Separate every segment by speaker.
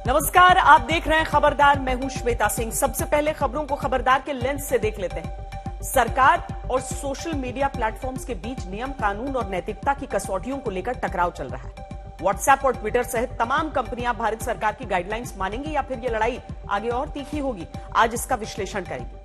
Speaker 1: नमस्कार, आप देख रहे हैं खबरदार। मैं हूं श्वेता सिंह। सबसे पहले खबरों को खबरदार के लेंस से देख लेते हैं। सरकार और सोशल मीडिया प्लेटफॉर्म्स के बीच नियम, कानून और नैतिकता की कसौटियों को लेकर टकराव चल रहा है। व्हाट्सएप और ट्विटर सहित तमाम कंपनियां भारत सरकार की गाइडलाइंस मानेंगी या फिर यह लड़ाई आगे और तीखी होगी। आज इसका विश्लेषण करेंगे।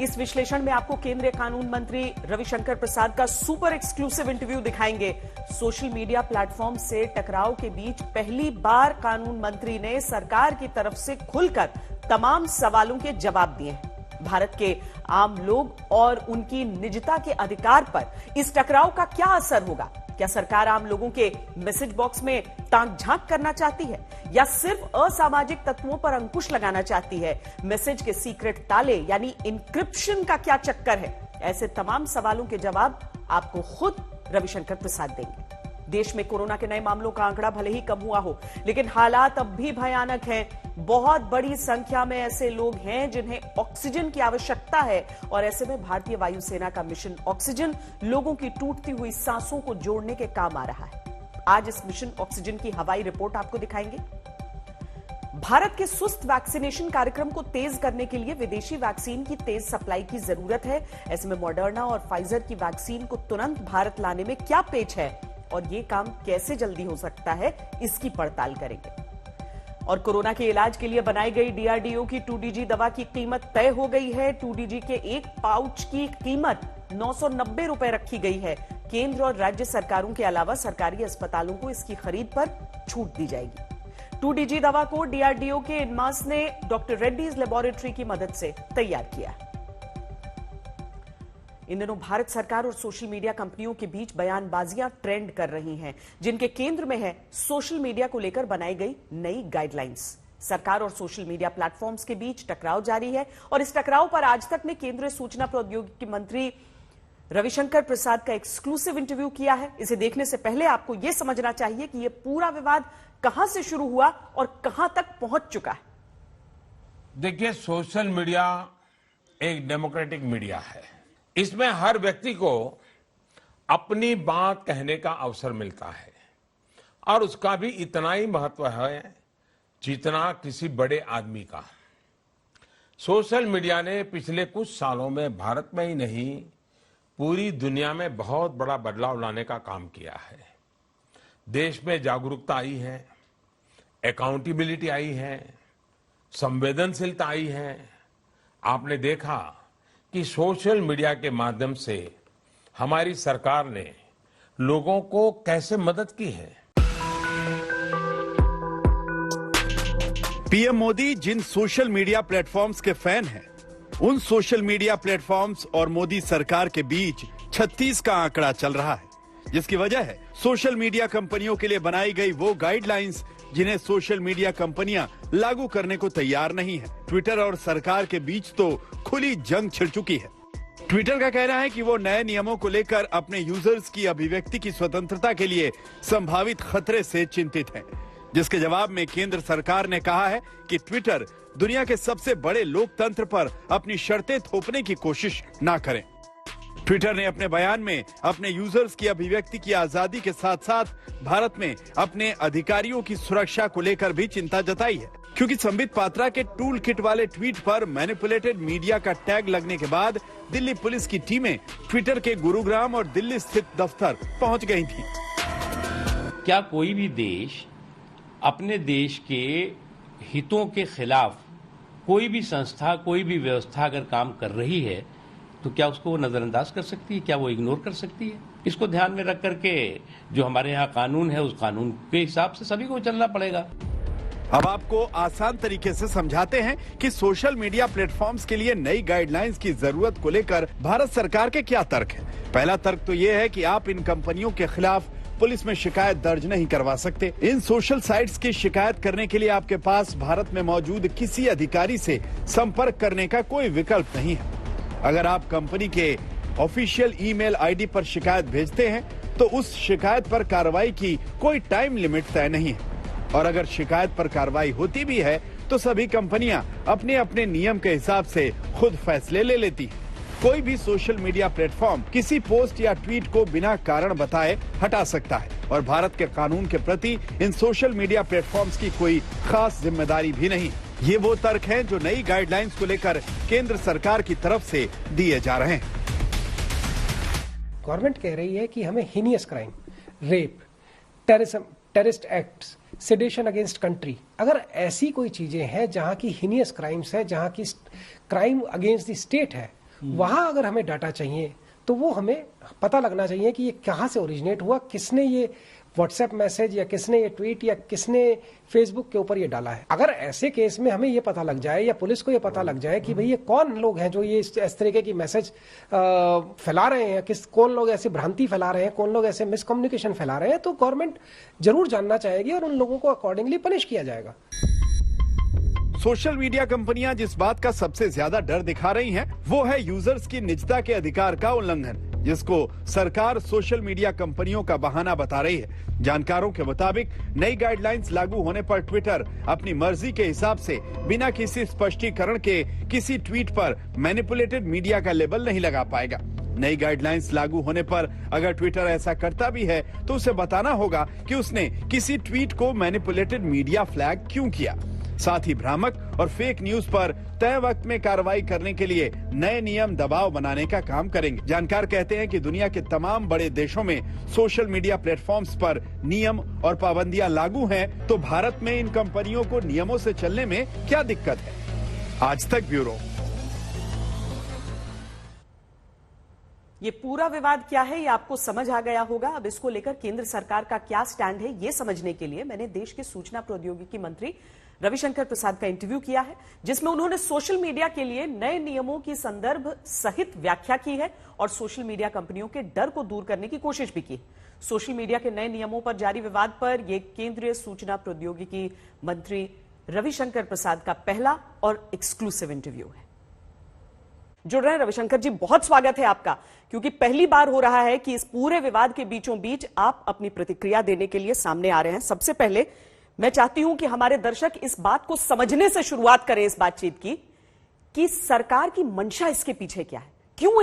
Speaker 1: इस विश्लेषण में आपको केंद्रीय कानून मंत्री रविशंकर प्रसाद का सुपर एक्सक्लूसिव इंटरव्यू दिखाएंगे। सोशल मीडिया प्लेटफॉर्म से टकराव के बीच पहली बार कानून मंत्री ने सरकार की तरफ से खुलकर तमाम सवालों के जवाब दिए हैं। भारत के आम लोग और उनकी निजता के अधिकार पर इस टकराव का क्या असर होगा? क्या सरकार आम लोगों के मैसेज बॉक्स में ताक झांक करना चाहती है या सिर्फ असामाजिक तत्वों पर अंकुश लगाना चाहती है? मैसेज के सीक्रेट ताले यानी इंक्रिप्शन का क्या चक्कर है? ऐसे तमाम सवालों के जवाब आपको खुद रविशंकर प्रसाद देंगे। देश में कोरोना के नए मामलों का आंकड़ा भले ही कम हुआ हो, लेकिन हालात अब भी भयानक हैं। बहुत बड़ी संख्या में ऐसे लोग हैं जिन्हें ऑक्सीजन की आवश्यकता है और ऐसे में भारतीय वायुसेना का मिशन ऑक्सीजन लोगों की टूटती हुई सांसों को जोड़ने के काम आ रहा है। आज इस मिशन ऑक्सीजन की हवाई रिपोर्ट आपको दिखाएंगे। भारत के सुस्त वैक्सीनेशन कार्यक्रम को तेज करने के लिए विदेशी वैक्सीन की तेज सप्लाई की जरूरत है। ऐसे में मॉडर्ना और फाइजर की वैक्सीन को तुरंत भारत लाने में क्या पेच है और यह काम कैसे जल्दी हो सकता है, इसकी पड़ताल करेंगे। और कोरोना के इलाज के लिए बनाई गई डीआरडीओ की 2DG दवा की कीमत तय हो गई है। 2DG के एक पाउच की कीमत 990 रुपए रखी गई है। केंद्र और राज्य सरकारों के अलावा सरकारी अस्पतालों को इसकी खरीद पर छूट दी जाएगी। 2DG दवा को डीआरडीओ के इनमास ने डॉक्टर रेड्डीज लेबोरेटरी की मदद से तैयार किया है। इन दिनों भारत सरकार और सोशल मीडिया कंपनियों के बीच बयानबाजियां ट्रेंड कर रही हैं, जिनके केंद्र में है सोशल मीडिया को लेकर बनाई गई नई गाइडलाइंस। सरकार और सोशल मीडिया प्लेटफॉर्म्स के बीच टकराव जारी है और इस टकराव पर आज तक ने केंद्रीय सूचना प्रौद्योगिकी मंत्री रविशंकर प्रसाद का एक्सक्लूसिव इंटरव्यू किया है। इसे देखने से पहले आपको यह समझना चाहिए कि यह पूरा विवाद कहां से शुरू हुआ और कहां तक पहुंच चुका है।
Speaker 2: देखिए, सोशल मीडिया एक डेमोक्रेटिक मीडिया है। इसमें हर व्यक्ति को अपनी बात कहने का अवसर मिलता है और उसका भी इतना ही महत्व है जितना किसी बड़े आदमी का। सोशल मीडिया ने पिछले कुछ सालों में भारत में ही नहीं, पूरी दुनिया में बहुत बड़ा बदलाव लाने का काम किया है। देश में जागरूकता आई है, अकाउंटेबिलिटी आई है, संवेदनशीलता आई है। आपने देखा कि सोशल मीडिया के माध्यम से हमारी सरकार ने लोगों को कैसे मदद की है।
Speaker 3: पीएम मोदी जिन सोशल मीडिया प्लेटफॉर्म्स के फैन हैं, उन सोशल मीडिया प्लेटफॉर्म्स और मोदी सरकार के बीच 36 का आंकड़ा चल रहा है, जिसकी वजह है सोशल मीडिया कंपनियों के लिए बनाई गई वो गाइडलाइंस जिन्हें सोशल मीडिया कंपनियां लागू करने को तैयार नहीं है। ट्विटर और सरकार के बीच तो खुली जंग छिड़ चुकी है। ट्विटर का कहना है कि वो नए नियमों को लेकर अपने यूजर्स की अभिव्यक्ति की स्वतंत्रता के लिए संभावित खतरे से चिंतित है, जिसके जवाब में केंद्र सरकार ने कहा है कि ट्विटर दुनिया के सबसे बड़े लोकतंत्र पर अपनी शर्तें थोपने की कोशिश ना करें। ट्विटर ने अपने बयान में अपने यूजर्स की अभिव्यक्ति की आजादी के साथ साथ भारत में अपने अधिकारियों की सुरक्षा को लेकर भी चिंता जताई है, क्योंकि संबित पात्रा के टूल किट वाले ट्वीट पर मैनिपुलेटेड मीडिया का टैग लगने के बाद दिल्ली पुलिस की टीमें ट्विटर के गुरुग्राम और दिल्ली स्थित दफ्तर पहुंच गई थी।
Speaker 4: क्या कोई भी देश अपने देश के हितों के खिलाफ कोई भी संस्था, कोई भी व्यवस्था अगर काम कर रही है तो क्या उसको नजरअंदाज कर सकती है? क्या वो इग्नोर कर सकती है? इसको ध्यान में रख करके जो हमारे यहाँ कानून है, उस कानून के हिसाब से सभी को चलना पड़ेगा।
Speaker 3: अब आपको आसान तरीके से समझाते हैं कि सोशल मीडिया प्लेटफॉर्म्स के लिए नई गाइडलाइंस की जरूरत को लेकर भारत सरकार के क्या तर्क है। पहला तर्क तो ये है कि आप इन कंपनियों के खिलाफ पुलिस में शिकायत दर्ज नहीं करवा सकते। इन सोशल साइट्स की शिकायत करने के लिए आपके पास भारत में मौजूद किसी अधिकारी से संपर्क करने का कोई विकल्प नहीं है। अगर आप कंपनी के ऑफिशियल ईमेल आईडी पर शिकायत भेजते हैं तो उस शिकायत पर कार्रवाई की कोई टाइम लिमिट तय नहीं है, और अगर शिकायत पर कार्रवाई होती भी है तो सभी कंपनियां अपने अपने नियम के हिसाब से खुद फैसले ले लेती हैं। कोई भी सोशल मीडिया प्लेटफॉर्म किसी पोस्ट या ट्वीट को बिना कारण बताए हटा सकता है और भारत के कानून के प्रति इन सोशल मीडिया प्लेटफॉर्म्स की कोई खास जिम्मेदारी भी नहीं। ये वो तर्क हैं जो नई गाइडलाइंस को लेकर केंद्र सरकार की तरफ से दिए जा रहे हैं।
Speaker 5: गवर्नमेंट कह रही है कि हमें heinous crime, rape, terrorism, terrorist acts, sedition against country, अगर ऐसी कोई चीजें हैं जहां की हीनियस क्राइम्स है, जहां की क्राइम अगेंस्ट द स्टेट है, वहां अगर हमें डाटा चाहिए तो वो हमें पता लगना चाहिए कि ये कहां से ओरिजिनेट हुआ, किसने ये व्हाट्सएप मैसेज या किसने ये ट्वीट या किसने फेसबुक के ऊपर ये डाला है। अगर ऐसे केस में हमें ये पता लग जाए या पुलिस को ये पता लग जाए कि भाई ये कौन लोग हैं जो ये इस तरीके की मैसेज फैला रहे हैं, कौन लोग ऐसे भ्रांति फैला रहे हैं, कौन लोग ऐसे मिसकम्युनिकेशन फैला रहे हैं, तो गवर्नमेंट जरूर जानना चाहेगी और उन लोगों को अकॉर्डिंगली पनिश किया जाएगा।
Speaker 3: सोशल मीडिया कंपनियां जिस बात का सबसे ज्यादा डर दिखा रही हैं, वो है यूजर्स की निजता के अधिकार का उल्लंघन, जिसको सरकार सोशल मीडिया कंपनियों का बहाना बता रही है। जानकारों के मुताबिक नई गाइडलाइंस लागू होने पर ट्विटर अपनी मर्जी के हिसाब से बिना किसी स्पष्टीकरण के किसी ट्वीट पर मैनिपुलेटेड मीडिया का लेबल नहीं लगा पाएगा। नई गाइडलाइंस लागू होने पर अगर ट्विटर ऐसा करता भी है तो उसे बताना होगा कि उसने किसी ट्वीट को मैनिपुलेटेड मीडिया फ्लैग क्यों किया। साथ ही भ्रामक और फेक न्यूज पर तय वक्त में कार्रवाई करने के लिए नए नियम दबाव बनाने का काम करेंगे। जानकार कहते हैं कि दुनिया के तमाम बड़े देशों में सोशल मीडिया प्लेटफॉर्म्स पर नियम और पाबंदियां लागू हैं, तो भारत में इन कंपनियों को नियमों से चलने में क्या दिक्कत है? आज तक ब्यूरो।
Speaker 1: ये पूरा विवाद क्या है, ये आपको समझ आ गया होगा। अब इसको लेकर केंद्र सरकार का क्या स्टैंड है, ये समझने के लिए मैंने देश के सूचना प्रौद्योगिकी मंत्री रविशंकर प्रसाद का इंटरव्यू किया है, जिसमें उन्होंने सोशल मीडिया के लिए नए नियमों की संदर्भ सहित व्याख्या की है और सोशल मीडिया कंपनियों के डर को दूर करने की कोशिश भी की। सोशल मीडिया के नए नियमों पर जारी विवाद पर यह केंद्रीय सूचना प्रौद्योगिकी मंत्री रविशंकर प्रसाद का पहला और एक्सक्लूसिव इंटरव्यू है। जुड़ रहे हैं रविशंकर जी, बहुत स्वागत है आपका, क्योंकि पहली बार हो रहा है कि इस पूरे विवाद के बीचों बीच आप अपनी प्रतिक्रिया देने के लिए सामने आ रहे हैं। सबसे पहले मैं चाहती हूं कि हमारे दर्शक इस बात को समझने से शुरुआत करें इस बातचीत की कि सरकार की मंशा इसके पीछे क्या है, क्यों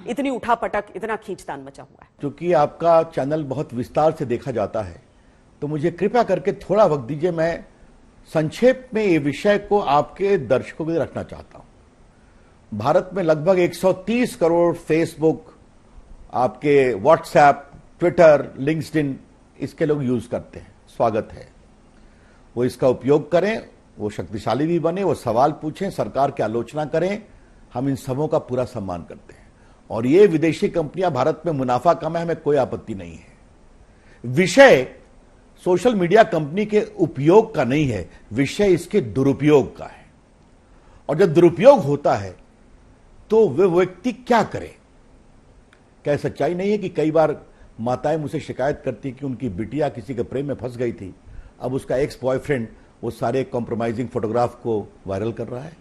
Speaker 1: इतनी उठापटक, इतना खींचतान मचा हुआ है।
Speaker 6: क्योंकि आपका चैनल बहुत विस्तार से देखा जाता है, तो मुझे कृपया करके थोड़ा वक्त दीजिए। मैं संक्षेप में ये विषय को आपके दर्शकों के लिए रखना चाहता हूं। भारत में लगभग 130 करोड़ फेसबुक, आपके व्हाट्सएप, ट्विटर, लिंक्डइन, इसके लोग यूज करते हैं। स्वागत है, वो इसका उपयोग करें, वो शक्तिशाली भी बने, वो सवाल पूछें, सरकार की आलोचना करें। हम इन सबों का पूरा सम्मान करते हैं और ये विदेशी कंपनियां भारत में मुनाफा कमाएं, हमें कोई आपत्ति नहीं है। विषय सोशल मीडिया कंपनी के उपयोग का नहीं है, विषय इसके दुरुपयोग का है। और जब दुरुपयोग होता है तो वे व्यक्ति क्या करे? क्या सच्चाई नहीं है कि कई बार माताएं मुझसे शिकायत करती कि उनकी बिटिया किसी के प्रेम में फंस गई थी, अब उसका एक्स बॉयफ्रेंड वो सारे कॉम्प्रोमाइजिंग फोटोग्राफ को वायरल कर रहा है,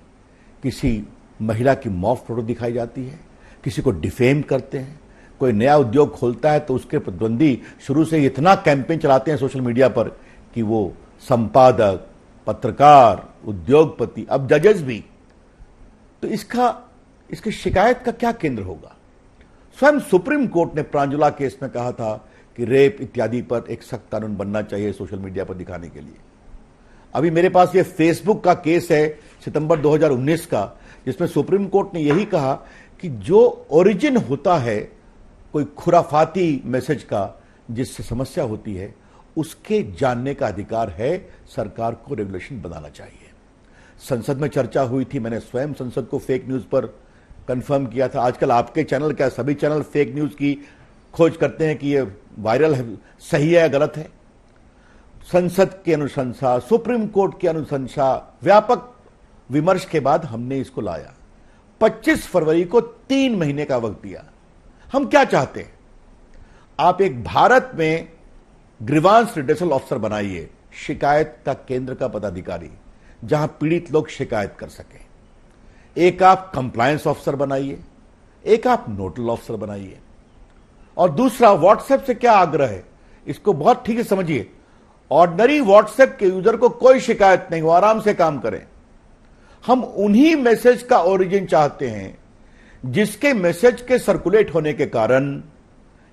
Speaker 6: किसी महिला की मॉफ फोटो दिखाई जाती है, किसी को डिफेम करते हैं, कोई नया उद्योग खोलता है तो उसके प्रतिद्वंदी शुरू से इतना कैंपेन चलाते हैं सोशल मीडिया पर कि वो संपादक, पत्रकार, उद्योगपति, अब जजेस भी। तो इसकी शिकायत का क्या केंद्र होगा? स्वयं सुप्रीम कोर्ट ने प्रांजुला केस में कहा था कि रेप इत्यादि पर एक सख्त कानून बनना चाहिए सोशल मीडिया पर दिखाने के लिए। अभी मेरे पास ये फेसबुक का केस है सितंबर 2019 का, जिसमें सुप्रीम कोर्ट ने यही कहा कि जो ओरिजिन होता है कोई खुराफाती मैसेज का, जिससे समस्या होती है, उसके जानने का अधिकार है, सरकार को रेगुलेशन बनाना चाहिए। संसद में चर्चा हुई थी, मैंने स्वयं संसद को फेक न्यूज पर कंफर्म किया था। आजकल आपके चैनल, क्या सभी चैनल फेक न्यूज की खोज करते हैं कि ये वायरल है, सही है या गलत है? संसद की अनुशंसा, सुप्रीम कोर्ट की अनुशंसा, व्यापक विमर्श के बाद हमने इसको लाया। 25 फरवरी को 3 महीने का वक्त दिया। हम क्या चाहते हैं? आप एक भारत में ग्रीवांस रिड्रेसल ऑफिसर बनाइए, शिकायत का केंद्र का पदाधिकारी, जहां पीड़ित लोग शिकायत कर सकें। एक आप कंप्लायंस ऑफिसर बनाइए, एक आप नोडल ऑफिसर बनाइए। और दूसरा, व्हाट्सएप से क्या आग्रह है, इसको बहुत ठीक से समझिए। ऑर्डिनरी व्हाट्सएप के यूजर को कोई शिकायत नहीं, वो आराम से काम करें। हम उन्हीं मैसेज का ओरिजिन चाहते हैं जिसके मैसेज के सर्कुलेट होने के कारण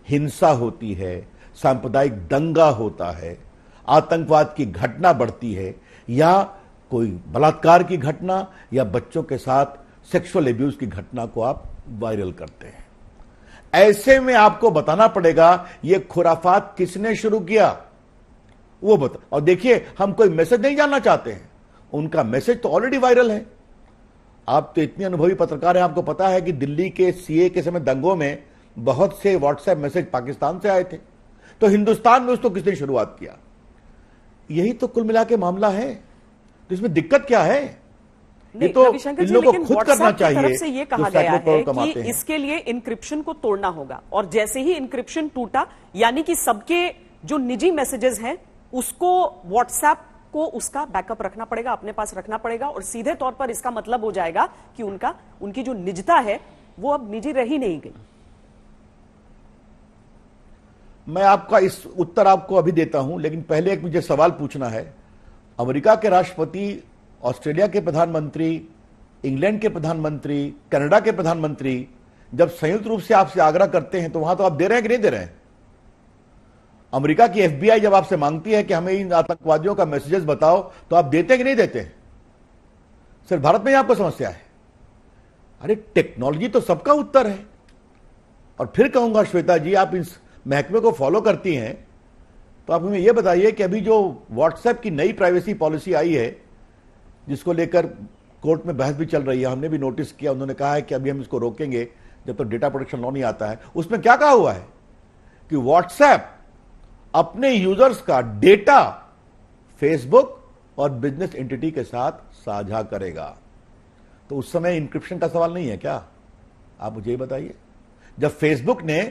Speaker 6: हिंसा होती है, सांप्रदायिक दंगा होता है, आतंकवाद की घटना बढ़ती है, या कोई बलात्कार की घटना या बच्चों के साथ सेक्सुअल एब्यूज की घटना को आप वायरल करते हैं। ऐसे में आपको बताना पड़ेगा यह खुराफात किसने शुरू किया, वो बता। और देखिए, हम कोई मैसेज नहीं जानना चाहते हैं, उनका मैसेज तो ऑलरेडी वायरल है। आप तो इतने अनुभवी पत्रकार हैं, आपको पता है कि दिल्ली के सीए के समय दंगों में बहुत से व्हाट्सएप मैसेज पाकिस्तान से आए थे, तो हिंदुस्तान में उसको किसने शुरुआत किया? यही तो कुल मिला के मामला है। तो इसमें दिक्कत क्या है? ये तो इन लोगों को खुद करना चाहिए।
Speaker 1: तरफ से ये कहा गया है कि इसके लिए इंक्रिप्शन को तोड़ना होगा, और जैसे ही इंक्रिप्शन टूटा, यानी कि सबके जो निजी मैसेजेस हैं उसको व्हाट्सएप को उसका बैकअप रखना पड़ेगा, अपने पास रखना पड़ेगा, और सीधे तौर पर इसका मतलब हो जाएगा कि उनकी जो निजता है वो अब निजी रही नहीं गई।
Speaker 6: मैं आपका इस उत्तर आपको अभी देता हूं, लेकिन पहले एक मुझे सवाल पूछना है। अमेरिका के राष्ट्रपति, ऑस्ट्रेलिया के प्रधानमंत्री, इंग्लैंड के प्रधानमंत्री, कनाडा के प्रधानमंत्री जब संयुक्त रूप से आपसे आग्रह करते हैं तो वहां तो आप दे रहे हैं कि नहीं दे रहे हैं? अमेरिका की एफबीआई जब आपसे मांगती है कि हमें इन आतंकवादियों का मैसेजेस बताओ, तो आप देते हैं कि नहीं देते? सिर्फ भारत में ही आपको समस्या है? अरे टेक्नोलॉजी तो सबका उत्तर है। और फिर कहूंगा श्वेता जी, आप इस महकमे को फॉलो करती हैं, तो आप हमें यह बताइए कि अभी जो व्हाट्सएप की नई प्राइवेसी पॉलिसी आई है, जिसको लेकर कोर्ट में बहस भी चल रही है, हमने भी नोटिस किया, उन्होंने कहा है कि अभी हम इसको रोकेंगे जब तक डेटा प्रोटेक्शन लॉ नहीं आता है। उसमें क्या कहा हुआ है कि व्हाट्सएप अपने यूजर्स का डेटा फेसबुक और बिजनेस एंटिटी के साथ साझा करेगा। तो उस समय इंक्रिप्शन का सवाल नहीं है क्या? आप मुझे बताइए। जब फेसबुक ने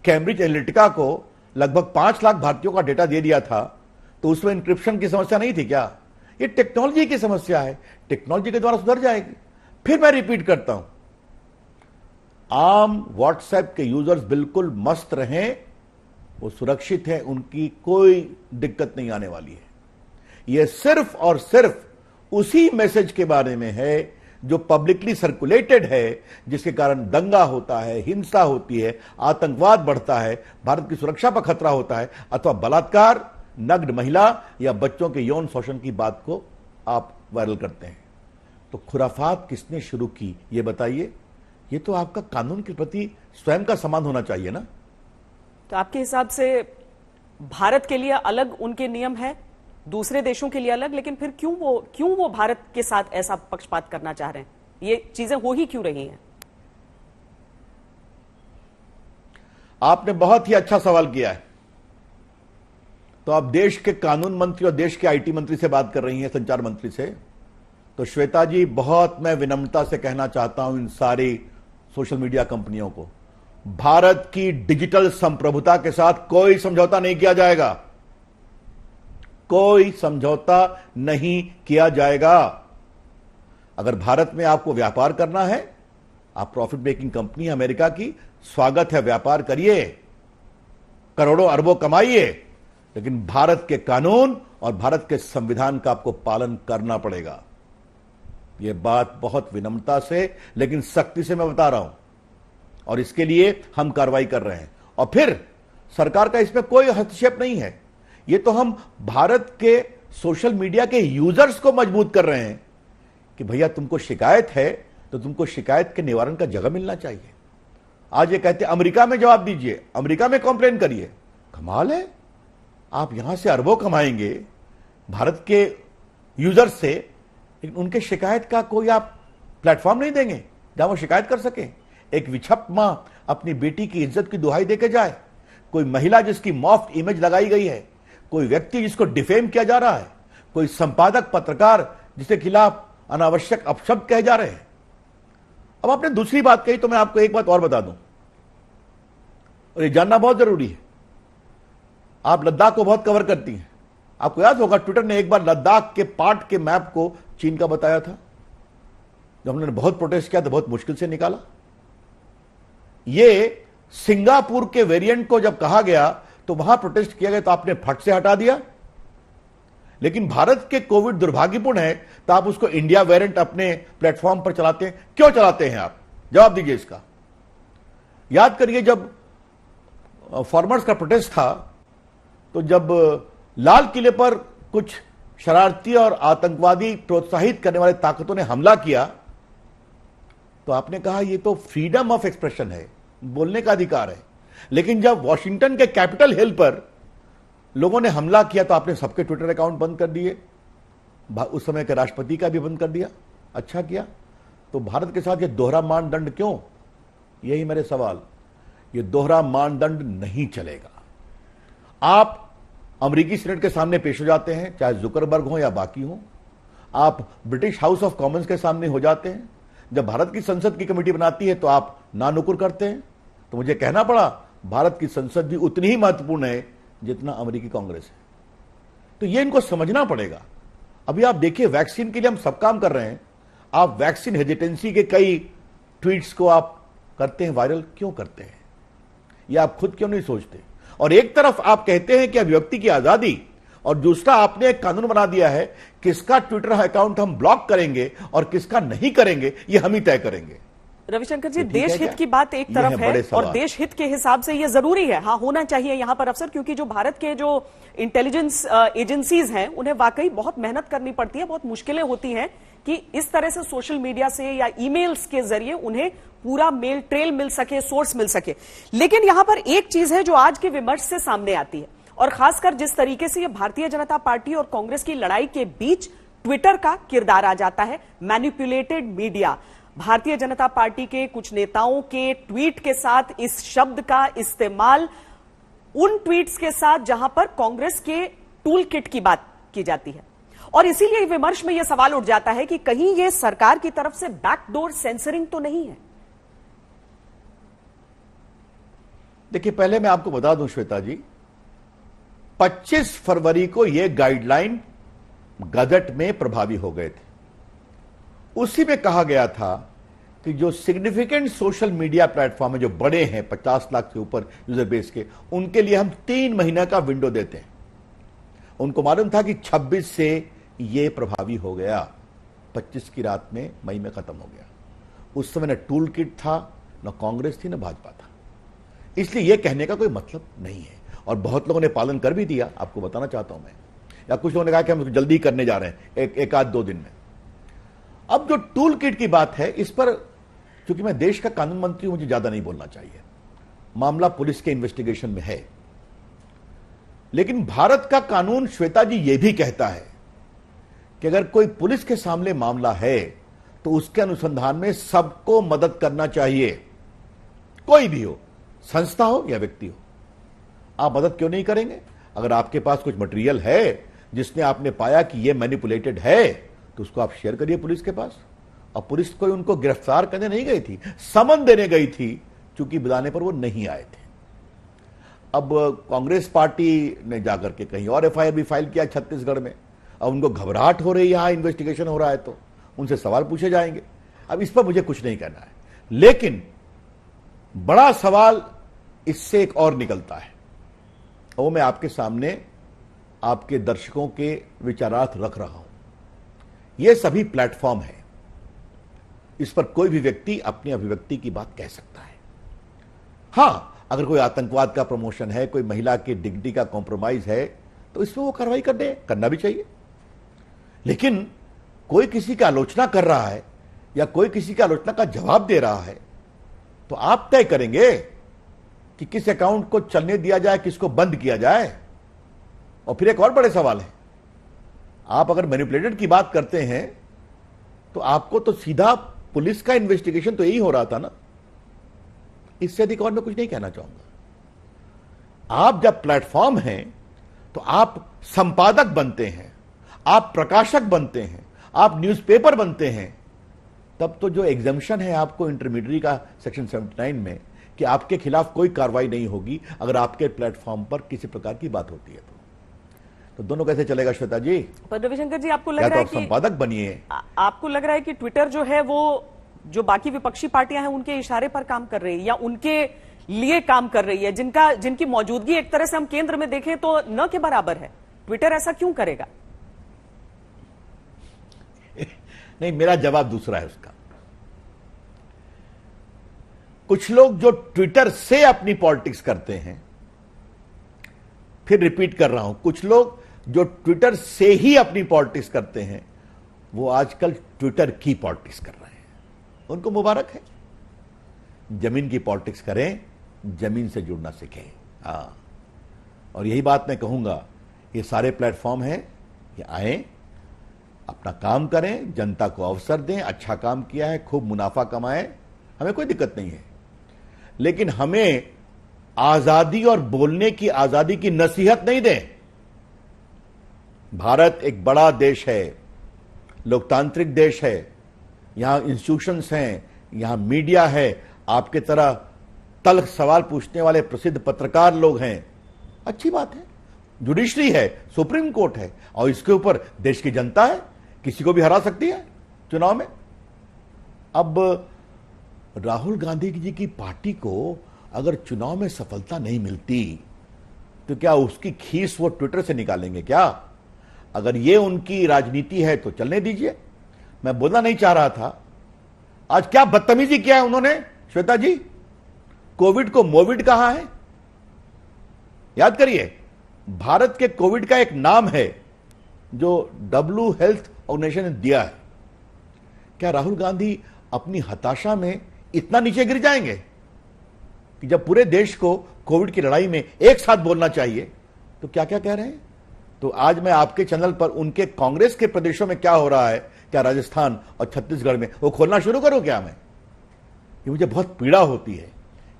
Speaker 6: कैम्ब्रिज एनालिटिका को लगभग 5 लाख भारतीयों का डेटा दे दिया था, तो उसमें इंक्रिप्शन की समस्या नहीं थी क्या? ये टेक्नोलॉजी की समस्या है, टेक्नोलॉजी के द्वारा सुधर जाएगी। फिर मैं रिपीट करता हूं, आम व्हाट्सएप के यूजर्स बिल्कुल मस्त रहें, वो सुरक्षित है, उनकी कोई दिक्कत नहीं आने वाली है। यह सिर्फ और सिर्फ उसी मैसेज के बारे में है जो पब्लिकली सर्कुलेटेड है, जिसके कारण दंगा होता है, हिंसा होती है, आतंकवाद बढ़ता है, भारत की सुरक्षा पर खतरा होता है, अथवा बलात्कार, नग्न महिला या बच्चों के यौन शोषण की बात को आप वायरल करते हैं। तो खुराफात किसने शुरू की, यह बताइए। यह तो आपका कानून के प्रति स्वयं का सम्मान होना चाहिए ना।
Speaker 1: तो आपके हिसाब से भारत के लिए अलग उनके नियम है, दूसरे देशों के लिए अलग, लेकिन फिर क्यों वो भारत के साथ ऐसा पक्षपात करना चाह रहे हैं? ये चीजें हो ही क्यों रही हैं?
Speaker 6: आपने बहुत ही अच्छा सवाल किया है। तो आप देश के कानून मंत्री और देश के आईटी मंत्री से बात कर रही हैं, संचार मंत्री से। तो श्वेता जी, बहुत मैं विनम्रता से कहना चाहता हूं इन सारी सोशल मीडिया कंपनियों को, भारत की डिजिटल संप्रभुता के साथ कोई समझौता नहीं किया जाएगा, कोई समझौता नहीं किया जाएगा। अगर भारत में आपको व्यापार करना है, आप प्रॉफिट मेकिंग कंपनी है अमेरिका की, स्वागत है, व्यापार करिए, करोड़ों अरबों कमाइए, लेकिन भारत के कानून और भारत के संविधान का आपको पालन करना पड़ेगा। यह बात बहुत विनम्रता से लेकिन सख्ती से मैं बता रहा हूं, और इसके लिए हम कार्रवाई कर रहे हैं। और फिर सरकार का इसमें कोई हस्तक्षेप नहीं है। ये तो हम भारत के सोशल मीडिया के यूजर्स को मजबूत कर रहे हैं कि भैया तुमको शिकायत है तो तुमको शिकायत के निवारण का जगह मिलना चाहिए। आज ये कहते हैं अमेरिका में जवाब दीजिए, अमेरिका में कंप्लेन करिए। कमाल है, आप यहां से अरबों कमाएंगे भारत के यूजर्स से, लेकिन उनके शिकायत का कोई आप प्लेटफॉर्म नहीं देंगे जहां वो शिकायत कर सके। एक विक्षिप्त मां अपनी बेटी की इज्जत की दुहाई देके जाए, कोई महिला जिसकी मॉफ्ट इमेज लगाई गई है, कोई व्यक्ति जिसको डिफेम किया जा रहा है, कोई संपादक पत्रकार जिसके खिलाफ अनावश्यक अपशब्द कहे जा रहे हैं। अब आपने दूसरी बात कही तो मैं आपको एक बात और बता दूं, और ये जानना बहुत जरूरी है। आप लद्दाख को बहुत कवर करती हैं, आपको याद होगा ट्विटर ने एक बार लद्दाख के पार्ट के मैप को चीन का बताया था, जब हमने बहुत प्रोटेस्ट किया तो बहुत मुश्किल से निकाला। ये सिंगापुर के वेरिएंट को जब कहा गया तो वहां प्रोटेस्ट किया गया तो आपने फट से हटा दिया। लेकिन भारत के कोविड दुर्भाग्यपूर्ण है तो आप उसको इंडिया वेरिएंट अपने प्लेटफॉर्म पर चलाते हैं। क्यों चलाते हैं आप? जवाब दीजिए इसका। याद करिए जब फार्मर्स का प्रोटेस्ट था, तो जब लाल किले पर कुछ शरारती और आतंकवादी प्रोत्साहित करने वाले ताकतों ने हमला किया, तो आपने कहा ये तो फ्रीडम ऑफ एक्सप्रेशन है, बोलने का अधिकार है। लेकिन जब वॉशिंगटन के कैपिटल हिल पर लोगों ने हमला किया तो आपने सबके ट्विटर अकाउंट बंद कर दिए, उस समय के राष्ट्रपति का भी बंद कर दिया। अच्छा किया। तो भारत के साथ ये दोहरा मानदंड क्यों? यही मेरे सवाल। ये दोहरा मानदंड नहीं चलेगा। आप अमेरिकी सीनेट के सामने पेश हो जाते हैं, चाहे जुकरबर्ग हो या बाकी हो, आप ब्रिटिश हाउस ऑफ कॉमन्स के सामने हो जाते हैं, जब भारत की संसद की कमेटी बनाती है तो आप नानुकुर करते हैं। तो मुझे कहना पड़ा भारत की संसद भी उतनी ही महत्वपूर्ण है जितना अमेरिकी कांग्रेस है। तो ये इनको समझना पड़ेगा। अभी आप देखिए, वैक्सीन के लिए हम सब काम कर रहे हैं, आप वैक्सीन हेजिटेंसी के कई ट्वीट्स को आप करते हैं वायरल, क्यों करते हैं? ये आप खुद क्यों नहीं सोचते? और एक तरफ आप कहते हैं कि अभिव्यक्ति की आजादी, और दूसरा आपने एक कानून बना दिया है किसका ट्विटर अकाउंट हम ब्लॉक करेंगे और किसका नहीं करेंगे, ये हम ही तय करेंगे।
Speaker 1: रविशंकर जी, देश हित की बात एक तरफ है और देश हित के हिसाब से ये जरूरी है, हाँ होना चाहिए यहां पर अफसर, क्योंकि जो भारत के जो इंटेलिजेंस एजेंसीज हैं उन्हें वाकई बहुत मेहनत करनी पड़ती है, बहुत मुश्किलें होती हैं कि इस तरह से सोशल मीडिया से या ईमेल्स के जरिए उन्हें पूरा मेल ट्रेल मिल सके, सोर्स मिल सके। लेकिन यहां पर एक चीज है जो आज के विमर्श से सामने आती है, और खासकर जिस तरीके से ये भारतीय जनता पार्टी और कांग्रेस की लड़ाई के बीच ट्विटर का किरदार आ जाता है, manipulated media. Bharatiya Janata party के कुछ नेताओं के ट्वीट के साथ इस शब्द का इस्तेमाल उन ट्वीट्स के साथ जहां पर कांग्रेस के टूल किट की बात की जाती है, और इसीलिए विमर्श में यह सवाल उठ जाता है कि कहीं यह सरकार की तरफ से बैकडोर सेंसरिंग तो नहीं है।
Speaker 6: देखिए, पहले मैं आपको बता दूं श्वेता जी, 25 फरवरी को यह गाइडलाइन गजट में प्रभावी हो गए थे। उसी में कहा गया था कि जो सिग्निफिकेंट सोशल मीडिया प्लेटफॉर्म है, जो बड़े हैं 50 लाख से ऊपर यूजर बेस के, उनके लिए हम 3 महीना का विंडो देते हैं। उनको मालूम था कि 26 से यह प्रभावी हो गया, 25 की रात में मई में खत्म हो गया। उस समय न टूल किट था, न कांग्रेस थी, न भाजपा था, इसलिए यह कहने का कोई मतलब नहीं है। और बहुत लोगों ने पालन कर भी दिया, आपको बताना चाहता हूं मैं, या कुछ लोगों ने कहा कि हम जल्दी करने जा रहे हैं एक आध 2 दिन में। अब जो टूल किट की बात है, इस पर क्योंकि मैं देश का कानून मंत्री हूं, मुझे ज्यादा नहीं बोलना चाहिए, मामला पुलिस के इन्वेस्टिगेशन में है। लेकिन भारत का कानून श्वेता जी यह भी कहता है कि अगर कोई पुलिस के सामने मामला है तो उसके अनुसंधान में सबको मदद करना चाहिए, कोई भी हो, संस्था हो या व्यक्ति हो। आप मदद क्यों नहीं करेंगे? अगर आपके पास कुछ मटेरियल है जिसने आपने पाया कि यह मैनिपुलेटेड है, तो उसको आप शेयर करिए पुलिस के पास। और पुलिस कोई उनको गिरफ्तार करने नहीं गई थी, समन देने गई थी, क्योंकि बुलाने पर वो नहीं आए थे। अब कांग्रेस पार्टी ने जाकर के कहीं और एफआईआर भी फाइल किया छत्तीसगढ़ में। अब उनको घबराहट हो रही है, यहां इन्वेस्टिगेशन हो रहा है तो उनसे सवाल पूछे जाएंगे। अब इस पर मुझे कुछ नहीं कहना है, लेकिन बड़ा सवाल इससे एक और निकलता है, वो मैं आपके सामने आपके दर्शकों के विचारार्थ रख रहा हूं। ये सभी प्लेटफॉर्म है, इस पर कोई भी व्यक्ति अपनी अभिव्यक्ति की बात कह सकता है। हां, अगर कोई आतंकवाद का प्रमोशन है, कोई महिला की डिग्निटी का कॉम्प्रोमाइज है, तो इसमें वो कार्रवाई करना भी चाहिए। लेकिन कोई किसी की आलोचना कर रहा है या कोई किसी की आलोचना का जवाब दे रहा है, तो आप तय करेंगे कि किस अकाउंट को चलने दिया जाए, किसको बंद किया जाए। और फिर एक और बड़े सवाल है, आप अगर मैनिपुलेटेड की बात करते हैं तो आपको तो सीधा पुलिस का इन्वेस्टिगेशन तो यही हो रहा था ना। इससे अधिक और मैं कुछ नहीं कहना चाहूंगा। आप जब प्लेटफॉर्म हैं तो आप संपादक बनते हैं, आप प्रकाशक बनते हैं, आप न्यूज़पेपर बनते हैं, तब तो जो एग्जम्पशन है आपको इंटरमीडिएट का सेक्शन 79 में कि आपके खिलाफ कोई कार्रवाई नहीं होगी अगर आपके प्लेटफॉर्म पर किसी प्रकार की बात होती है। तो दोनों कैसे चलेगा श्वेता जी?
Speaker 1: पर रविशंकर जी, आपको लग रहा है कि
Speaker 6: संपादक बनिए,
Speaker 1: आपको लग रहा है कि ट्विटर जो है वो जो बाकी विपक्षी पार्टियां हैं उनके इशारे पर काम कर रही है या उनके लिए काम कर रही है, जिनकी मौजूदगी एक तरह से हम केंद्र में देखें तो न के बराबर है। ट्विटर ऐसा क्यों करेगा?
Speaker 6: नहीं, मेरा जवाब दूसरा है उसका। कुछ लोग जो ट्विटर से अपनी पॉलिटिक्स करते हैं, फिर रिपीट कर रहा हूं, कुछ लोग जो ट्विटर से ही अपनी पॉलिटिक्स करते हैं, वो आजकल ट्विटर की पॉलिटिक्स कर रहे हैं। उनको मुबारक है। जमीन की पॉलिटिक्स करें, जमीन से जुड़ना सीखें। हाँ, और यही बात मैं कहूंगा, ये सारे प्लेटफॉर्म हैं, ये आए, अपना काम करें, जनता को अवसर दें, अच्छा काम किया है, खूब मुनाफा कमाएं, हमें कोई दिक्कत नहीं है। लेकिन हमें आजादी और बोलने की आजादी की नसीहत नहीं दें। भारत एक बड़ा देश है, लोकतांत्रिक देश है, यहां इंस्टीट्यूशंस हैं, यहां मीडिया है, आपके तरह तल्ख सवाल पूछने वाले प्रसिद्ध पत्रकार लोग हैं, अच्छी बात है। जुडिशरी है, सुप्रीम कोर्ट है, और इसके ऊपर देश की जनता है, किसी को भी हरा सकती है चुनाव में। अब राहुल गांधी जी की पार्टी को अगर चुनाव में सफलता नहीं मिलती तो क्या उसकी खीस वो ट्विटर से निकालेंगे क्या? अगर ये उनकी राजनीति है तो चलने दीजिए। मैं बोलना नहीं चाह रहा था, आज क्या बदतमीजी किया है उन्होंने श्वेता जी, कोविड को मोविड कहा है। याद करिए, भारत के कोविड का एक नाम है जो डब्ल्यू हेल्थ ऑर्गेनाइजेशन ने दिया है। क्या राहुल गांधी अपनी हताशा में इतना नीचे गिर जाएंगे कि जब पूरे देश को कोविड की लड़ाई में एक साथ बोलना चाहिए तो क्या क्या कह रहे हैं? तो आज मैं आपके चैनल पर उनके कांग्रेस के प्रदेशों में क्या हो रहा है, क्या राजस्थान और छत्तीसगढ़ में, वो खोलना शुरू करूं क्या मैं? ये मुझे बहुत पीड़ा होती है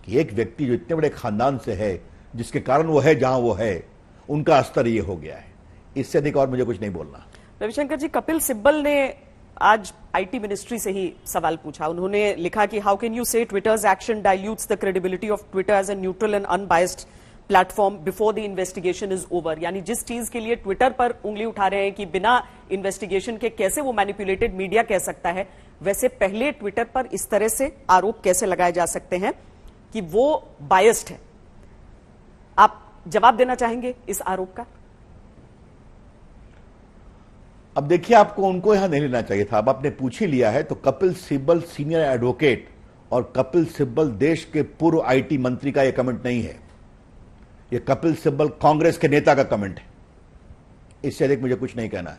Speaker 6: कि एक व्यक्ति जो इतने बड़े खानदान से है, जिसके कारण वो है जहां वो है, उनका स्तर ये हो गया है। इससे अधिक और मुझे कुछ नहीं बोलना।
Speaker 1: रविशंकर जी, कपिल सिब्बल ने आज आईटी मिनिस्ट्री से ही सवाल पूछा। उन्होंने लिखा कि how can you say Twitter's action dilutes the credibility of Twitter as a neutral and unbiased platform before the investigation is over. यानी जिस चीज के लिए ट्विटर पर उंगली उठा रहे हैं कि बिना इन्वेस्टिगेशन के कैसे वो मैनिपुलेटेड मीडिया कह सकता है, वैसे पहले ट्विटर पर इस तरह से आरोप कैसे लगाए जा सकते हैं कि वो बायस्ड है। आप जवाब देना चाहेंगे इस आरोप का?
Speaker 6: अब देखिए, आपको उनको यहां नहीं लेना चाहिए था। अब आपने पूछ ही लिया है तो कपिल सिब्बल सीनियर एडवोकेट और कपिल सिब्बल देश के पूर्व आईटी मंत्री का यह कमेंट नहीं है। यह कपिल सिब्बल कांग्रेस के नेता का कमेंट है। इससे अधिक मुझे कुछ नहीं कहना है।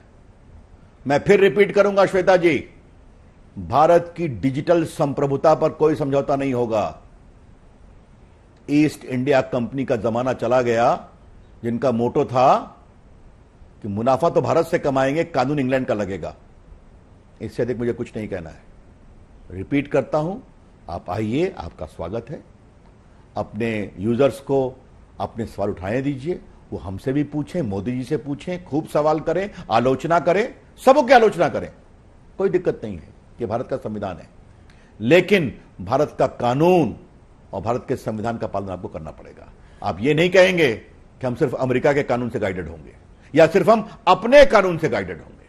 Speaker 6: मैं फिर रिपीट करूंगा श्वेता जी, भारत की डिजिटल संप्रभुता पर कोई समझौता नहीं होगा। ईस्ट इंडिया कंपनी का जमाना चला गया, जिनका मोटो था कि मुनाफा तो भारत से कमाएंगे, कानून इंग्लैंड का लगेगा। इससे अधिक मुझे कुछ नहीं कहना है। रिपीट करता हूं, आप आइए, आपका स्वागत है। अपने यूजर्स को अपने सवाल उठाने दीजिए, वो हमसे भी पूछें, मोदी जी से पूछें, खूब सवाल करें, आलोचना करें, सबकी आलोचना करें, कोई दिक्कत नहीं है। ये भारत का संविधान है, लेकिन भारत का कानून और भारत के संविधान का पालन आपको करना पड़ेगा। आप ये नहीं कहेंगे कि हम सिर्फ अमेरिका के कानून से गाइडेड होंगे या सिर्फ हम अपने कानून से गाइडेड होंगे।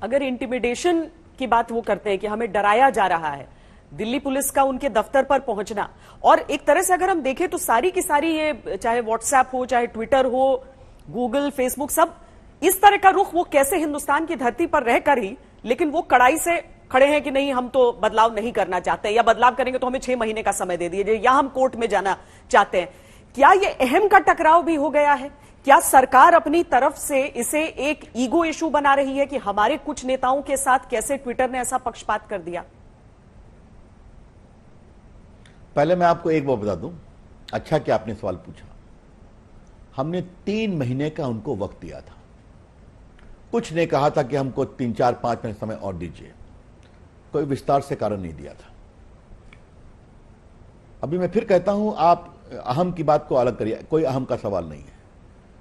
Speaker 1: अगर इंटिमिडेशन की बात वो करते हैं कि हमें डराया जा रहा है, दिल्ली पुलिस का उनके दफ्तर पर पहुंचना, और एक तरह से अगर हम देखें तो सारी की सारी ये चाहे व्हाट्सएप हो, चाहे ट्विटर हो, गूगल, फेसबुक, सब इस तरह का रुख वो कैसे हिंदुस्तान की धरती पर रहकर ही, लेकिन वो कड़ाई से खड़े हैं कि नहीं, हम तो बदलाव नहीं करना चाहते, या बदलाव करेंगे तो हमें 6 महीने का समय दे दीजिए, या हम कोर्ट में जाना चाहते हैं। क्या ये अहम का टकराव भी हो गया है? क्या सरकार अपनी तरफ से इसे एक ईगो इशू बना रही है कि हमारे कुछ नेताओं के साथ कैसे ट्विटर ने ऐसा पक्षपात कर दिया?
Speaker 6: पहले मैं आपको एक बात बता दूं, अच्छा कि आपने सवाल पूछा। हमने 3 महीने का उनको वक्त दिया था। कुछ ने कहा था कि हमको 3, 4, 5 महीने समय और दीजिए, कोई विस्तार से कारण नहीं दिया था। अभी मैं फिर कहता हूं, आप अहम की बात को अलग करिए, कोई अहम का सवाल नहीं है।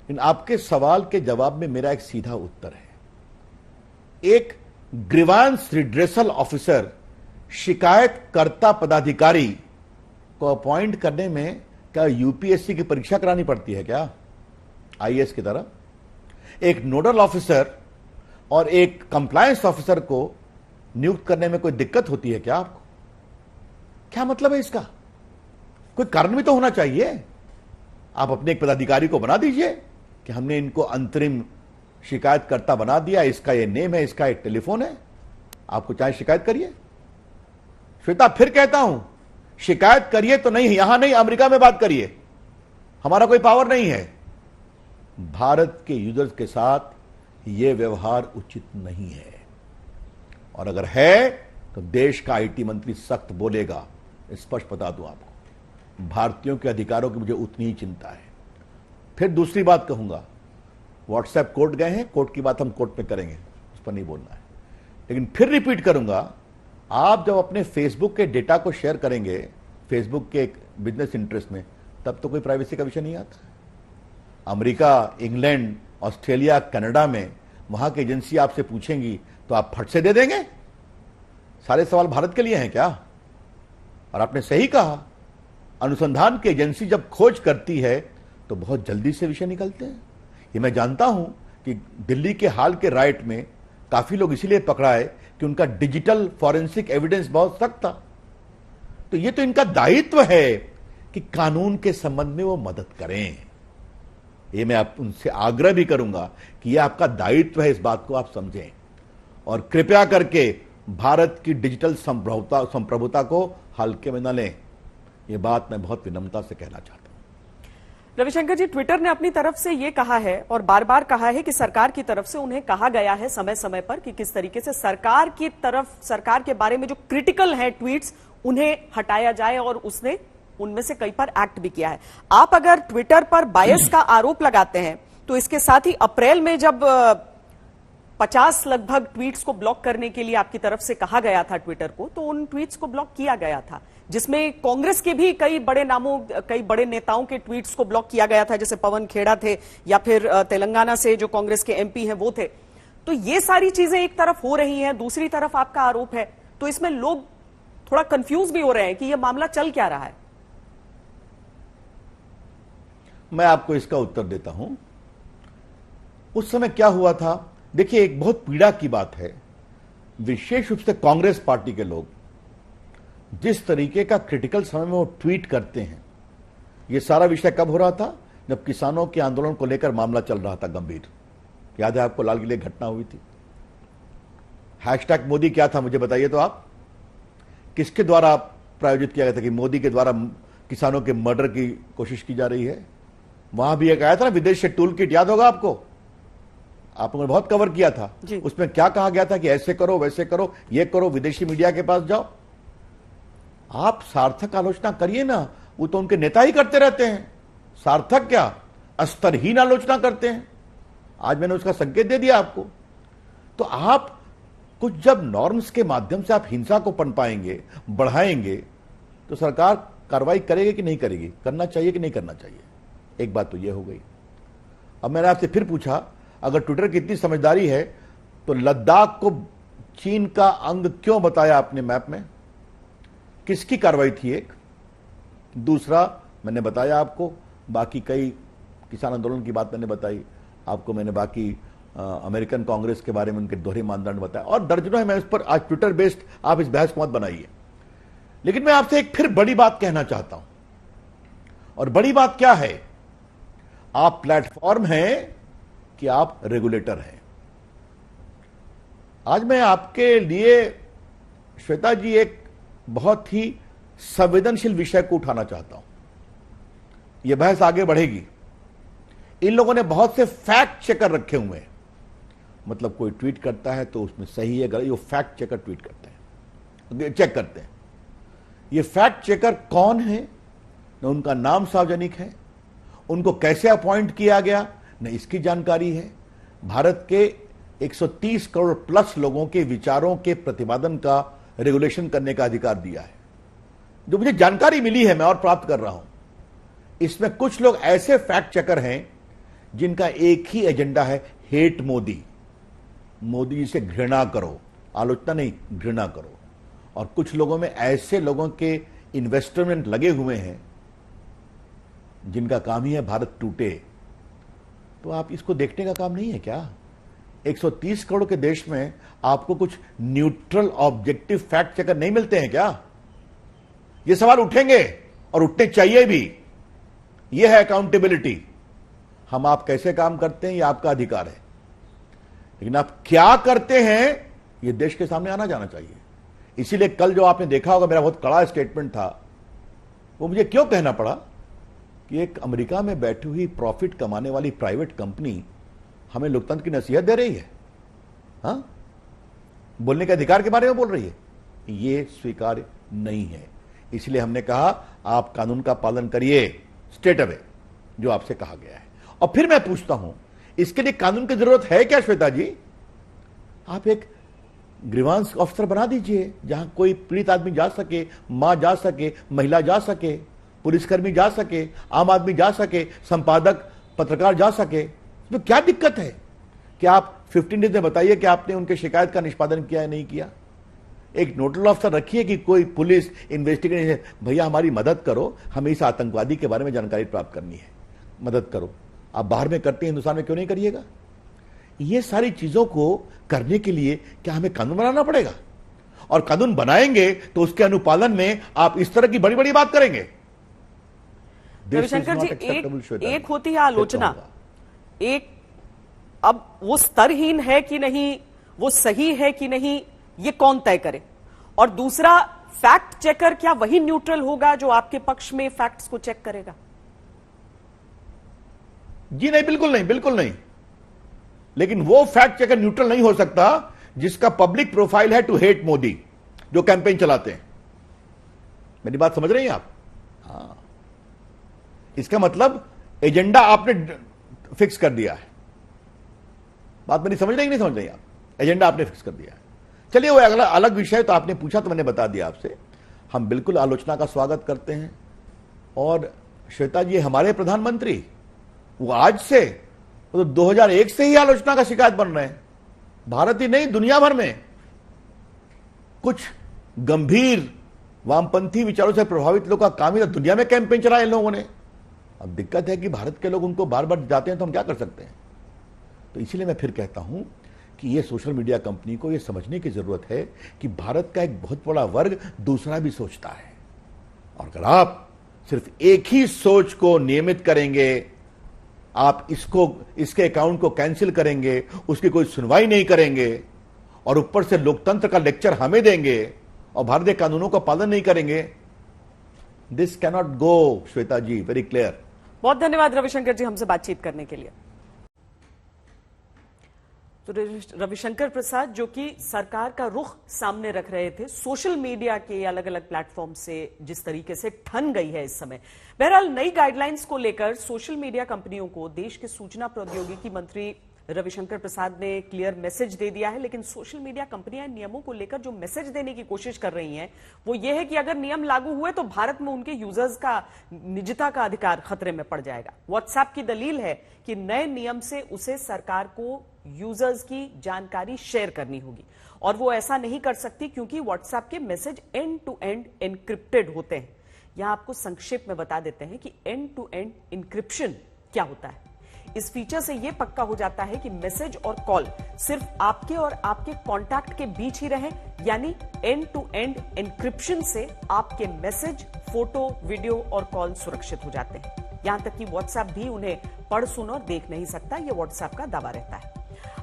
Speaker 6: इन आपके सवाल के जवाब में मेरा एक सीधा उत्तर है। एक ग्रीवांस रिड्रेसल ऑफिसर, शिकायतकर्ता पदाधिकारी को अपॉइंट करने में क्या यूपीएससी की परीक्षा करानी पड़ती है क्या, आईएएस की तरह? एक नोडल ऑफिसर और एक कंप्लायंस ऑफिसर को नियुक्त करने में कोई दिक्कत होती है क्या आपको? क्या मतलब है इसका? कोई कारण भी तो होना चाहिए। आप अपने एक पदाधिकारी को बना दीजिए कि हमने इनको अंतरिम शिकायतकर्ता बना दिया, इसका ये नेम है, इसका एक टेलीफोन है, आपको चाहे शिकायत करिए। श्वेता, फिर कहता हूं, शिकायत करिए तो नहीं, यहां नहीं, अमेरिका में बात करिए, हमारा कोई पावर नहीं है। भारत के यूजर्स के साथ यह व्यवहार उचित नहीं है, और अगर है तो देश का आईटी मंत्री सख्त बोलेगा। स्पष्ट बता दूं आपको, भारतीयों के अधिकारों की मुझे उतनी ही चिंता है। फिर दूसरी बात कहूंगा, व्हाट्सएप कोर्ट गए हैं, कोर्ट की बात हम कोर्ट में करेंगे, उस पर नहीं बोलना है। लेकिन फिर रिपीट करूंगा, आप जब अपने फेसबुक के डेटा को शेयर करेंगे फेसबुक के एक बिजनेस इंटरेस्ट में, तब तो कोई प्राइवेसी का विषय नहीं आता। अमेरिका, इंग्लैंड, ऑस्ट्रेलिया, कनाडा में वहां की एजेंसी आपसे पूछेंगी तो आप फट से दे देंगे? सारे सवाल भारत के लिए हैं क्या? और आपने सही कहा, अनुसंधान की एजेंसी जब खोज करती है तो बहुत जल्दी से विषय निकलते हैं। ये मैं जानता हूं कि दिल्ली के हाल के राइट में काफी लोग इसीलिए पकड़ा है कि उनका डिजिटल फॉरेंसिक एविडेंस बहुत सख्त था। तो ये तो इनका दायित्व है कि कानून के संबंध में वो मदद करें। ये मैं आप उनसे आग्रह भी करूंगा कि ये आपका दायित्व है, इस बात को आप समझें, और कृपया करके भारत की डिजिटल संप्रभुता को हल्के में न लें। ये बात मैं बहुत विनम्रता से कहना चाहता हूं।
Speaker 1: रविशंकर जी, ट्विटर ने अपनी तरफ से ये कहा है और बार बार कहा है कि सरकार की तरफ से उन्हें कहा गया है समय समय पर कि किस तरीके से सरकार की तरफ, सरकार के बारे में जो क्रिटिकल है ट्वीट्स, उन्हें हटाया जाए, और उसने उनमें से कई पर एक्ट भी किया है। आप अगर ट्विटर पर बायस का आरोप लगाते हैं तो इसके साथ ही अप्रैल में जब 50 लगभग ट्वीट्स को ब्लॉक करने के लिए आपकी तरफ से कहा गया था ट्विटर को, तो उन ट्वीट्स को ब्लॉक किया गया था, जिसमें कांग्रेस के भी कई बड़े नामों, कई बड़े नेताओं के ट्वीट्स को ब्लॉक किया गया था, जैसे पवन खेड़ा थे या फिर तेलंगाना से जो कांग्रेस के एमपी हैं वो थे। तो ये सारी चीजें एक तरफ हो रही हैं, दूसरी तरफ आपका आरोप है, तो इसमें लोग थोड़ा कंफ्यूज भी हो रहे हैं कि यह मामला चल क्या रहा है।
Speaker 6: मैं आपको इसका उत्तर देता हूं। उस समय क्या हुआ था, देखिए, एक बहुत पीड़ा की बात है, विशेष रूप से कांग्रेस पार्टी के लोग जिस तरीके का क्रिटिकल समय में वो ट्वीट करते हैं। ये सारा विषय कब हो रहा था? जब किसानों के आंदोलन को लेकर मामला चल रहा था गंभीर। याद है आपको, लाल किले घटना हुई थी। हैशटैग मोदी क्या था, मुझे बताइए तो आप, किसके द्वारा प्रायोजित किया गया था कि मोदी के द्वारा किसानों के मर्डर की कोशिश की जा रही है? वहां भी एक आया था ना, विदेश से टूल किट, याद होगा आपको, आपने बहुत कवर किया था। उसमें क्या कहा गया था कि ऐसे करो, वैसे करो, ये करो, विदेशी मीडिया के पास जाओ। आप सार्थक आलोचना करिए ना, वो तो उनके नेता ही करते रहते हैं। सार्थक क्या, स्तरहीन आलोचना करते हैं। आज मैंने उसका संकेत दे दिया आपको। तो आप कुछ जब नॉर्म्स के माध्यम से आप हिंसा को पनपाएंगे, बढ़ाएंगे, तो सरकार कार्रवाई करेगी कि नहीं करेगी, करना चाहिए कि नहीं करना चाहिए? एक बात तो यह हो गई। अब मैंने आपसे फिर पूछा, अगर ट्विटर की इतनी समझदारी है तो लद्दाख को चीन का अंग क्यों बताया आपने मैप में? किसकी कार्रवाई थी? एक दूसरा, मैंने बताया आपको, बाकी कई किसान आंदोलन की बात मैंने बताई आपको, मैंने बाकी अमेरिकन कांग्रेस के बारे में उनके दोहरे मानदंड बताया, और दर्जनों है। मैं उस पर आज ट्विटर बेस्ड, आप इस बहस को मत बनाइए। लेकिन मैं आपसे एक फिर बड़ी बात कहना चाहता हूं, और बड़ी बात क्या है? आप प्लेटफॉर्म हैं कि आप रेगुलेटर हैं। आज मैं आपके लिए, श्वेता जी, एक बहुत ही संवेदनशील विषय को उठाना चाहता हूं। यह बहस आगे बढ़ेगी। इन लोगों ने बहुत से फैक्ट चेकर रखे हुए हैं, मतलब कोई ट्वीट करता है तो उसमें सही है गलत, ये फैक्ट चेकर ट्वीट करते हैं, चेक करते हैं। ये फैक्ट चेकर कौन है? न उनका नाम सार्वजनिक है, उनको कैसे अपॉइंट किया गया, न इसकी जानकारी है। भारत के 130 करोड़ प्लस लोगों के विचारों के प्रतिपादन का रेगुलेशन करने का अधिकार दिया है। जो मुझे जानकारी मिली है, मैं और प्राप्त कर रहा हूं, इसमें कुछ लोग ऐसे फैक्ट चेकर हैं जिनका एक ही एजेंडा है, हेट मोदी, मोदी जी से घृणा करो, आलोचना नहीं, घृणा करो। और कुछ लोगों में ऐसे लोगों के इन्वेस्टमेंट लगे हुए हैं जिनका काम ही है भारत टूटे। तो आप इसको देखने का काम नहीं है क्या? 130 करोड़ के देश में आपको कुछ न्यूट्रल ऑब्जेक्टिव फैक्ट चेकर नहीं मिलते हैं क्या? ये सवाल उठेंगे और उठने चाहिए भी। यह है अकाउंटेबिलिटी। हम आप कैसे काम करते हैं ये आपका अधिकार है, लेकिन आप क्या करते हैं ये देश के सामने आना जाना चाहिए। इसीलिए कल जो आपने देखा होगा, मेरा बहुत कड़ा स्टेटमेंट था वो मुझे क्यों कहना पड़ा कि एक अमेरिका में बैठी हुई प्रॉफिट कमाने वाली प्राइवेट कंपनी हमें लोकतंत्र की नसीहत दे रही है, हाँ, बोलने के अधिकार के बारे में बोल रही है। ये स्वीकार्य नहीं है। इसलिए हमने कहा आप कानून का पालन करिए, स्टेट अवे जो आपसे कहा गया है। और फिर मैं पूछता हूं, इसके लिए कानून की जरूरत है क्या श्वेता जी? आप एक ग्रीवांस ऑफिसर बना दीजिए जहां कोई पीड़ित आदमी जा सके, मां जा सके, महिला जा सके, पुलिसकर्मी जा सके, आम आदमी जा सके, संपादक पत्रकार जा सके। तो क्या दिक्कत है कि आप 15 डेज में बताइए कि आपने उनके शिकायत का निष्पादन किया या नहीं किया। एक नोडल ऑफिसर रखिए कि कोई पुलिस इन्वेस्टिगेशन, भैया हमारी मदद करो, हमें इस आतंकवादी के बारे में जानकारी प्राप्त करनी है, मदद करो। आप बाहर में करते हैं, हिंदुस्तान में क्यों नहीं करिएगा? ये सारी चीजों को करने के लिए क्या हमें कानून बनाना पड़ेगा? और कानून बनाएंगे तो उसके अनुपालन में आप इस तरह की बड़ी बड़ी बात करेंगे।
Speaker 1: रविशंकर जी, एक होती है आलोचना, एक अब वो स्तरहीन है कि नहीं, वो सही है कि नहीं, ये कौन तय करे? और दूसरा, फैक्ट चेकर क्या वही न्यूट्रल होगा जो आपके पक्ष में फैक्ट्स को चेक करेगा?
Speaker 6: जी नहीं, बिल्कुल नहीं, बिल्कुल नहीं। लेकिन वो फैक्ट चेकर न्यूट्रल नहीं हो सकता जिसका पब्लिक प्रोफाइल है टू हेट मोदी, जो कैंपेन चलाते हैं। मेरी बात समझ रही हैं आप? हाँ, इसका मतलब एजेंडा आपने फिक्स कर दिया है। बात मेरी समझ रही नहीं समझ रही आप? एजेंडा आपने फिक्स कर दिया है। चलिए वो अगला अलग विषय, तो आपने पूछा तो मैंने बता दिया आपसे। हम बिल्कुल आलोचना का स्वागत करते हैं। और श्वेता जी हमारे प्रधानमंत्री, वो आज से, वो तो 2001 से ही आलोचना का शिकायत बन रहे हैं। भारत ही नहीं, दुनिया भर में कुछ गंभीर वामपंथी विचारों से प्रभावित लोग का काम ही दुनिया में कैंपेन चलाया इन लोगों ने। अब दिक्कत है कि भारत के लोग उनको बार बार जाते हैं, तो हम क्या कर सकते हैं? तो इसीलिए मैं फिर कहता हूं कि ये सोशल मीडिया कंपनी को ये समझने की जरूरत है कि भारत का एक बहुत बड़ा वर्ग दूसरा भी सोचता है। और अगर आप सिर्फ एक ही सोच को नियमित करेंगे, आप इसके अकाउंट को कैंसिल करेंगे, उसकी कोई सुनवाई नहीं करेंगे, और ऊपर से लोकतंत्र का लेक्चर हमें देंगे और भारतीय कानूनों का पालन नहीं करेंगे, this cannot go Shweta ji, very clear.
Speaker 1: बहुत धन्यवाद रविशंकर जी हमसे बातचीत करने के लिए। तो रविशंकर प्रसाद जो कि सरकार का रुख सामने रख रहे थे सोशल मीडिया के अलग अलग प्लेटफॉर्म से जिस तरीके से ठन गई है इस समय। बहरहाल नई गाइडलाइंस को लेकर सोशल मीडिया कंपनियों को देश के सूचना प्रौद्योगिकी मंत्री रविशंकर प्रसाद ने क्लियर मैसेज दे दिया है। लेकिन सोशल मीडिया कंपनियां नियमों को लेकर जो मैसेज देने की कोशिश कर रही हैं वो ये है कि अगर नियम लागू हुए तो भारत में उनके यूजर्स का निजता का अधिकार खतरे में पड़ जाएगा। व्हाट्सएप की दलील है कि नए नियम से उसे सरकार को यूजर्स की जानकारी शेयर करनी होगी और वो ऐसा नहीं कर सकती क्योंकि व्हाट्सएप के message end to end encrypted होते हैं। यहां आपको संक्षेप में बता देते हैं कि एंड टू एंड एन्क्रिप्शन क्या होता है। इस फीचर से यह पक्का हो जाता है कि मैसेज और कॉल सिर्फ आपके और आपके कॉन्टैक्ट के बीच ही रहे, यानी एंड टू एंड एन्क्रिप्शन से आपके मैसेज, फोटो, वीडियो और कॉल सुरक्षित हो जाते हैं। यहां तक कि व्हाट्सएप भी उन्हें पढ़, सुन और देख नहीं सकता, यह व्हाट्सएप का दावा रहता है।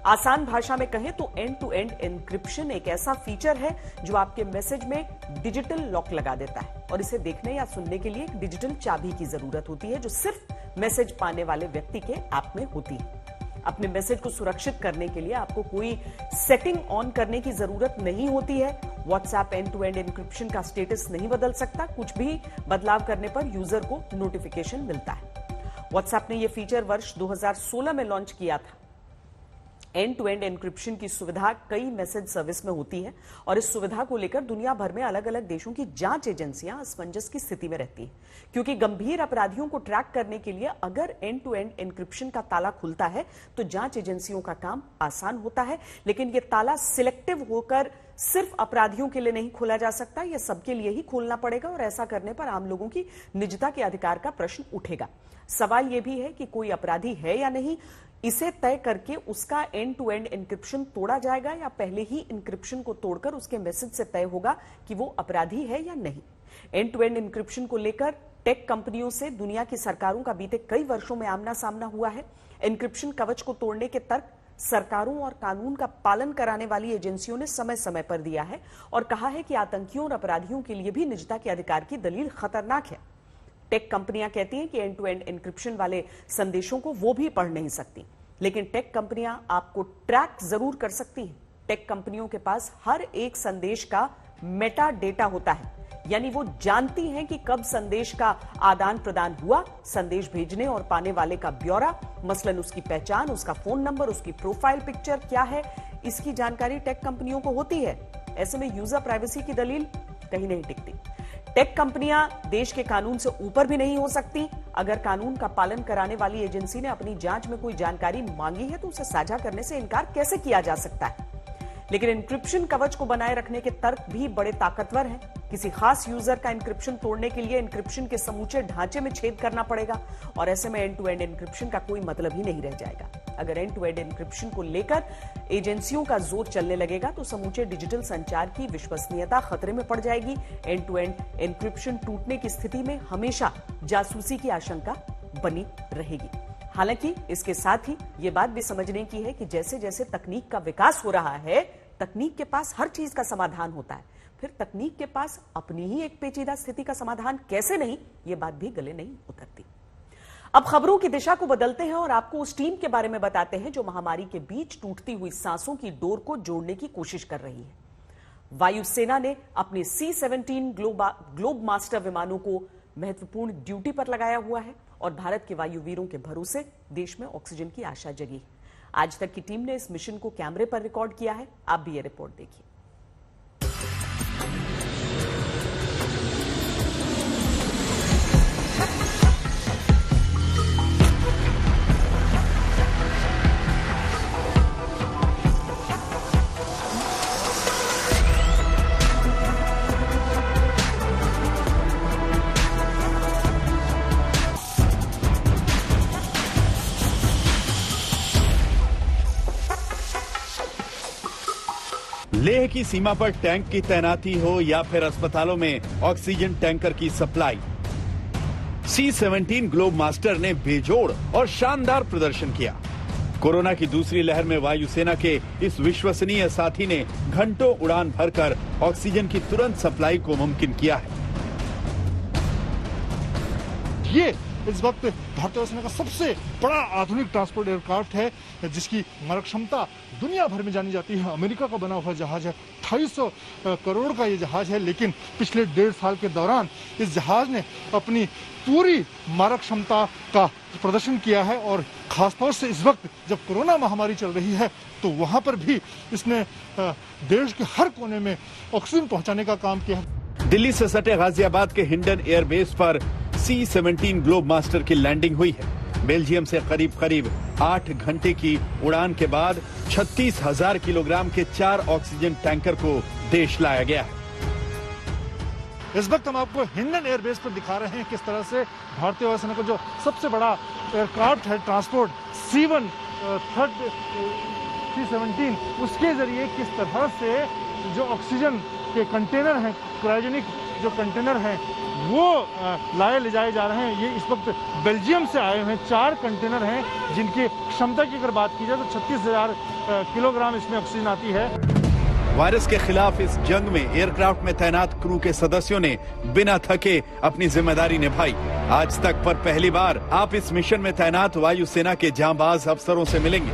Speaker 1: आसान भाषा में कहें तो एंड टू एंड एन्क्रिप्शन एक ऐसा फीचर है जो आपके मैसेज में डिजिटल लॉक लगा देता है और इसे देखने या सुनने के लिए एक डिजिटल चाबी की जरूरत होती है जो सिर्फ मैसेज पाने वाले व्यक्ति के ऐप में होती है। अपने मैसेज को सुरक्षित करने के लिए आपको कोई सेटिंग ऑन करने की जरूरत नहीं होती है। WhatsApp end to end encryption का स्टेटस नहीं बदल सकता, कुछ भी बदलाव करने पर यूजर को नोटिफिकेशन मिलता है। व्हाट्सएप ने यह फीचर वर्ष 2016 में लॉन्च किया था। एंड टू एंड एन्क्रिप्शन की सुविधा कई मैसेज सर्विस में होती है और इस सुविधा को लेकर दुनिया भर में अलग अलग देशों की जांच एजेंसियां असमंजस की स्थिति में रहती हैं, क्योंकि गंभीर अपराधियों को ट्रैक करने के लिए अगर एंड टू एंड एन्क्रिप्शन का ताला खुलता है तो जांच एजेंसियों का काम आसान होता है। लेकिन यह ताला सिलेक्टिव होकर सिर्फ अपराधियों के लिए नहीं खोला जा सकता, यह सबके लिए ही खोलना पड़ेगा और ऐसा करने पर आम लोगों की निजता के अधिकार का प्रश्न उठेगा। सवाल यह भी है कि कोई अपराधी है या नहीं, इसे तय करके उसका एंड टू एंड एन्क्रिप्शन तोड़ा जाएगा या पहले ही एन्क्रिप्शन को तोड़कर उसके मैसेज से तय होगा कि वो अपराधी है या नहीं। एंड टू एंड एन्क्रिप्शन को लेकर टेक कंपनियों से दुनिया की सरकारों का बीते कई वर्षों में आमना सामना हुआ है। एन्क्रिप्शन कवच को तोड़ने के तर्क सरकारों और कानून का पालन कराने वाली एजेंसियों ने समय समय पर दिया है और कहा है कि आतंकियों और अपराधियों के लिए भी निजता के अधिकार की दलील खतरनाक है। टेक कंपनियां कहती हैं कि एंड टू एंड एन्क्रिप्शन वाले संदेशों को वो भी पढ़ नहीं सकती, लेकिन टेक कंपनियां आपको ट्रैक जरूर कर सकती हैं। टेक कंपनियों के पास हर एक संदेश का मेटा डेटा होता है, यानी वो जानती हैं कि कब संदेश का आदान प्रदान हुआ, संदेश भेजने और पाने वाले का ब्यौरा, मसलन उसकी पहचान, उसका फोन नंबर, उसकी प्रोफाइल पिक्चर क्या है, इसकी जानकारी टेक कंपनियों को होती है। ऐसे में यूजर प्राइवेसी की दलील कहीं नहीं टिकती। टेक कंपनियां देश के कानून से ऊपर भी नहीं हो सकती। अगर कानून का पालन कराने वाली एजेंसी ने अपनी जांच में कोई जानकारी मांगी है तो उसे साझा करने से इनकार कैसे किया जा सकता है? लेकिन एन्क्रिप्शन कवच को बनाए रखने के तर्क भी बड़े ताकतवर हैं। किसी खास यूजर का एन्क्रिप्शन तोड़ने के लिए एन्क्रिप्शन के समूचे ढांचे में छेद करना पड़ेगा और ऐसे में एंड टू एंड एन्क्रिप्शन का कोई मतलब ही नहीं रह जाएगा। अगर एंड टू एंड एन्क्रिप्शन को लेकर एजेंसियों का जोर चलने लगेगा तो समूचे डिजिटल संचार की विश्वसनीयता खतरे में पड़ जाएगी। एंड टू एंड एन्क्रिप्शन टूटने की स्थिति में हमेशा जासूसी की आशंका बनी रहेगी। हालांकि इसके साथ ही ये बात भी समझने की है कि जैसे जैसे तकनीक का विकास हो रहा है, तकनीक के पास हर चीज का समाधान होता है, फिर तकनीक के पास अपनी ही एक पेचीदा स्थिति का समाधान कैसे नहीं, ये बात भी गले नहीं उतरती। अब खबरों की दिशा को बदलते हैं और आपको उस टीम के बारे में बताते हैं जो महामारी के बीच टूटती हुई सांसों की डोर को जोड़ने की कोशिश कर रही है। वायुसेना ने अपने C-17 ग्लोब मास्टर विमानों को महत्वपूर्ण ड्यूटी पर लगाया हुआ है और भारत के वायुवीरों के भरोसे देश में ऑक्सीजन की आशा जगी है। आज तक की टीम ने इस मिशन को कैमरे पर रिकॉर्ड किया है। आप भी ये रिपोर्ट देखिए।
Speaker 3: लेह की सीमा पर टैंक की तैनाती हो या फिर अस्पतालों में ऑक्सीजन टैंकर की सप्लाई, C-17 ग्लोब मास्टर ने बेजोड़ और शानदार प्रदर्शन किया। कोरोना की दूसरी लहर में वायुसेना के इस विश्वसनीय साथी ने घंटों उड़ान भरकर ऑक्सीजन की तुरंत सप्लाई को मुमकिन किया है।
Speaker 7: ये इस वक्त भारतीय वायुसेना का सबसे बड़ा आधुनिक ट्रांसपोर्ट एयरक्राफ्ट है जिसकी मारक क्षमता दुनिया भर में जानी जाती है। अमेरिका का बना हुआ जहाज है, 250 करोड़ का ये जहाज है, लेकिन पिछले 1.5 साल के दौरान इस जहाज ने अपनी पूरी मारक क्षमता का प्रदर्शन किया है और खासतौर से इस वक्त जब कोरोना महामारी चल रही है तो वहां पर भी इसने देश के हर कोने में ऑक्सीजन पहुंचाने का काम किया।
Speaker 3: दिल्ली से सटे गाजियाबाद के हिंडन एयरबेस पर C-17 ग्लोब मास्टर की लैंडिंग हुई है। बेल्जियम से करीब 8 घंटे की उड़ान के बाद 36,000 किलोग्राम के 4 ऑक्सीजन टैंकर को देश लाया गया है।
Speaker 7: इस वक्त हम आपको हिंडन एयरबेस पर दिखा रहे हैं किस तरह से भारतीय वायुसेना का जो सबसे बड़ा एयरक्राफ्ट है ट्रांसपोर्ट C-17 उसके जरिए किस तरह से जो ऑक्सीजन के कंटेनर हैं, क्रायोजेनिक जो कंटेनर हैं वो ले जाए जा रहे हैं। ये इस वक्त बेल्जियम से आए हुए 4 कंटेनर हैं जिनकी क्षमता की अगर बात की जाए तो 36,000 किलोग्राम इसमें ऑक्सीजन आती है।
Speaker 3: वायरस के खिलाफ इस जंग में एयरक्राफ्ट में तैनात क्रू के सदस्यों ने बिना थके अपनी जिम्मेदारी निभाई। आज तक पर पहली बार आप इस मिशन में तैनात वायुसेना के जांबाज अफसरों से मिलेंगे।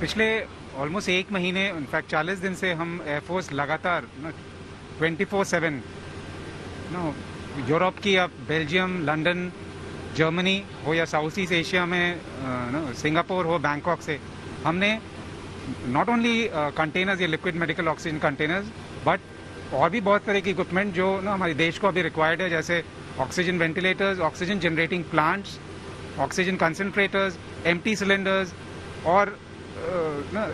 Speaker 8: पिछले ऑलमोस्ट 1 महीने इनफैक्ट 40 दिन से हम एयरफोर्स लगातार 24/7 यूरोप की, अब बेल्जियम, लंदन, जर्मनी हो या साउथ ईस्ट एशिया में सिंगापुर हो, बैंकॉक से हमने नॉट ओनली कंटेनर्स, ये liquid medical oxygen containers, but और भी बहुत तरह की इक्विपमेंट जो हमारे देश को अभी रिक्वायर्ड है, जैसे oxygen ventilators, oxygen generating plants, oxygen concentrators, empty cylinders और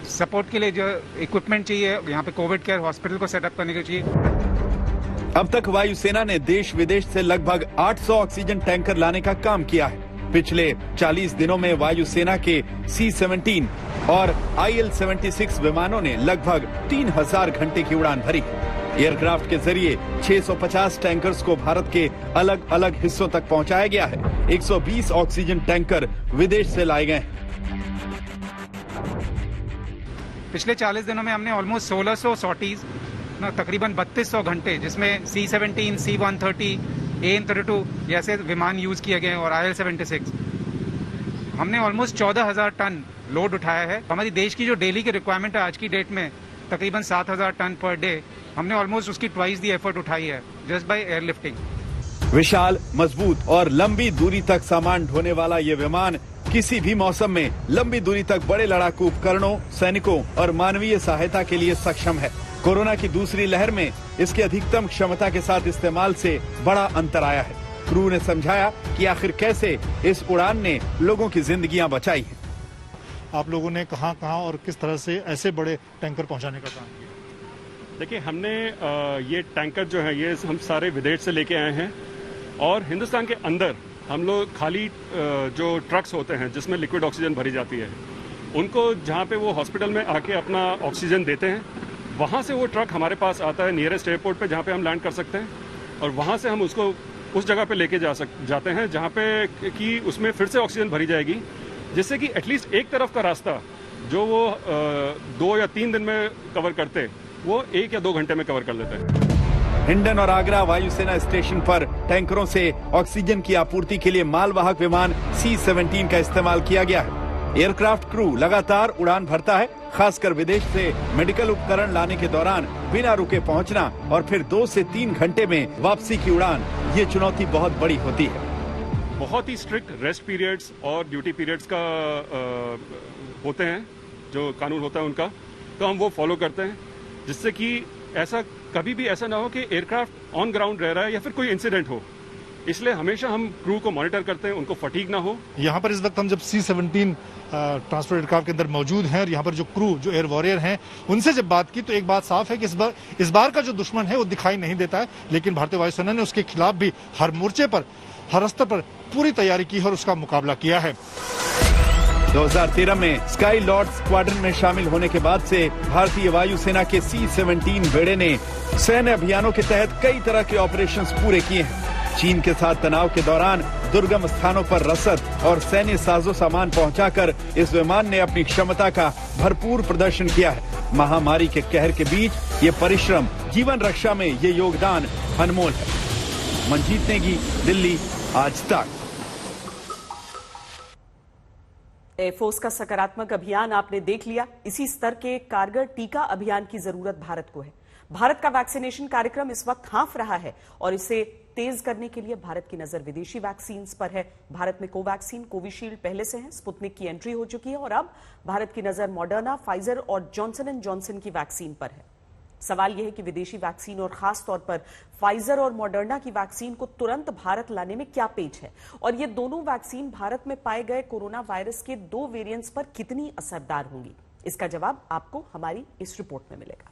Speaker 8: सपोर्ट के लिए जो इक्विपमेंट चाहिए यहाँ पे कोविड केयर हॉस्पिटल को सेटअप करने के लिए चाहिए।
Speaker 3: अब तक वायुसेना ने देश विदेश से लगभग 800 ऑक्सीजन टैंकर लाने का काम किया है। पिछले 40 दिनों में वायुसेना के C-17 और IL-76 विमानों ने लगभग 3,000 घंटे की उड़ान भरी। एयरक्राफ्ट के जरिए 650 टैंकर्स को भारत के अलग अलग हिस्सों तक पहुंचाया गया है। 120 ऑक्सीजन टैंकर विदेश से लाए गए हैं।
Speaker 8: पिछले 40 दिनों में हमने ऑलमोस्ट 1600 सॉर्टीज, तकरीबन 3200 घंटे, जिसमें C-17, C-130, AN-32 जैसे विमान यूज़ किए गए और IL-76, हमने ऑलमोस्ट 14,000 टन लोड उठाया है। हमारी देश की जो डेली की रिक्वायरमेंट है आज की डेट में तकरीबन 7,000 टन पर डे, हमने ऑलमोस्ट उसकी ट्वाइस दी एफर्ट उठाई है जस्ट बाय एयरलिफ्टिंग।
Speaker 3: विशाल, मजबूत और लंबी दूरी तक सामान ढोने वाला ये विमान किसी भी मौसम में लंबी दूरी तक बड़े लड़ाकू उपकरणों, सैनिकों और मानवीय सहायता के लिए सक्षम है। कोरोना की दूसरी लहर में इसके अधिकतम क्षमता के साथ इस्तेमाल से बड़ा अंतर आया है। क्रू ने समझाया कि आखिर कैसे इस उड़ान ने लोगों की जिंदगियां बचाई हैं।
Speaker 7: आप लोगों ने कहां और किस तरह से ऐसे बड़े टैंकर पहुंचाने का काम किया?
Speaker 9: देखिए, हमने ये टैंकर जो है ये हम सारे विदेश से लेके आए हैं और हिंदुस्तान के अंदर हम लोग खाली जो ट्रक्स होते हैं जिसमें लिक्विड ऑक्सीजन भरी जाती है, उनको जहाँ पे वो हॉस्पिटल में आके अपना ऑक्सीजन देते हैं, वहाँ से वो ट्रक हमारे पास आता है नियरेस्ट एयरपोर्ट पे जहाँ पे हम लैंड कर सकते हैं और वहाँ से हम उसको उस जगह पे लेके जाते हैं जहाँ पे कि उसमें फिर से ऑक्सीजन भरी जाएगी, जिससे कि एटलीस्ट एक तरफ का रास्ता जो वो 2 या 3 दिन में कवर करते, वो 1 या 2 घंटे में कवर कर लेते हैं।
Speaker 3: हिंडन और आगरा वायुसेना स्टेशन पर टैंकरों से ऑक्सीजन की आपूर्ति के लिए मालवाहक विमान C-17 का इस्तेमाल किया गया है। एयरक्राफ्ट क्रू लगातार उड़ान भरता है, खासकर विदेश से मेडिकल उपकरण लाने के दौरान बिना रुके पहुंचना और फिर 2 से 3 घंटे में वापसी की उड़ान, ये चुनौती बहुत बड़ी होती है।
Speaker 9: बहुत ही स्ट्रिक्ट रेस्ट पीरियड्स और ड्यूटी पीरियड्स का होते हैं, जो कानून होता है उनका, तो हम वो फॉलो करते हैं, जिससे कि ऐसा कभी भी ऐसा ना हो कि एयरक्राफ्ट ऑन ग्राउंड रह रहा है या फिर कोई इंसिडेंट हो। इसलिए हमेशा हम क्रू को मॉनिटर करते हैं, उनको फटीग ना हो।
Speaker 7: यहाँ पर इस वक्त हम जब C-17 ट्रांसपोर्ट एयरक्राफ्ट के अंदर मौजूद हैं और यहाँ पर जो क्रू, जो एयर वॉरियर हैं, उनसे जब बात की तो एक बात साफ है कि इस बार का जो दुश्मन है वो दिखाई नहीं देता है, लेकिन भारतीय वायुसेना ने उसके खिलाफ भी हर मोर्चे पर, हर स्तर पर पूरी तैयारी की है और उसका मुकाबला किया है।
Speaker 3: 2013 में स्काई लॉर्ड स्क्वाड्रन में शामिल होने के बाद से भारतीय वायुसेना के C-17 बेड़े ने सैन्य अभियानों के तहत कई तरह के ऑपरेशंस पूरे किए हैं। चीन के साथ तनाव के दौरान दुर्गम स्थानों पर रसद और सैन्य साजो सामान पहुंचाकर इस विमान ने अपनी क्षमता का भरपूर प्रदर्शन किया है। महामारी के कहर के बीच ये परिश्रम, जीवन रक्षा में ये योगदान अनमोल है। मंजीत नेगी, दिल्ली, आज तक।
Speaker 1: एयरफोर्स का सकारात्मक अभियान आपने देख लिया। इसी स्तर के कारगर टीका अभियान की जरूरत भारत को है। भारत का वैक्सीनेशन कार्यक्रम इस वक्त हाँफ रहा है और इसे तेज करने के लिए भारत की नजर विदेशी वैक्सीन पर है। भारत में कोवैक्सीन, कोविशील्ड पहले से है, स्पुतनिक की एंट्री हो चुकी है और अब भारत की नजर मॉडर्ना, फाइजर और जॉनसन एंड जॉनसन की वैक्सीन पर है। सवाल यह है कि विदेशी वैक्सीन और खास तौर पर फाइजर और मॉडर्ना की वैक्सीन को तुरंत भारत लाने में क्या पेच है और ये दोनों वैक्सीन भारत में पाए गए कोरोना वायरस के 2 वेरिएंट्स पर कितनी असरदार होंगी, इसका जवाब आपको हमारी इस रिपोर्ट में मिलेगा।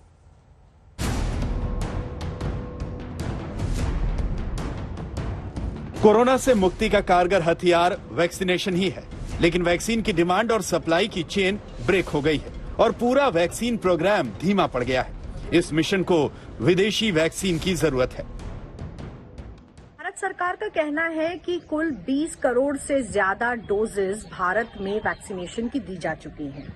Speaker 3: कोरोना से मुक्ति का कारगर हथियार वैक्सीनेशन ही है, लेकिन वैक्सीन की डिमांड और सप्लाई की चेन ब्रेक हो गई है और पूरा वैक्सीन प्रोग्राम धीमा पड़ गया है। इस मिशन को विदेशी वैक्सीन की जरूरत है।
Speaker 10: भारत सरकार का कहना है कि कुल 20 करोड़ से ज्यादा डोजेज भारत में वैक्सीनेशन की दी जा चुकी हैं,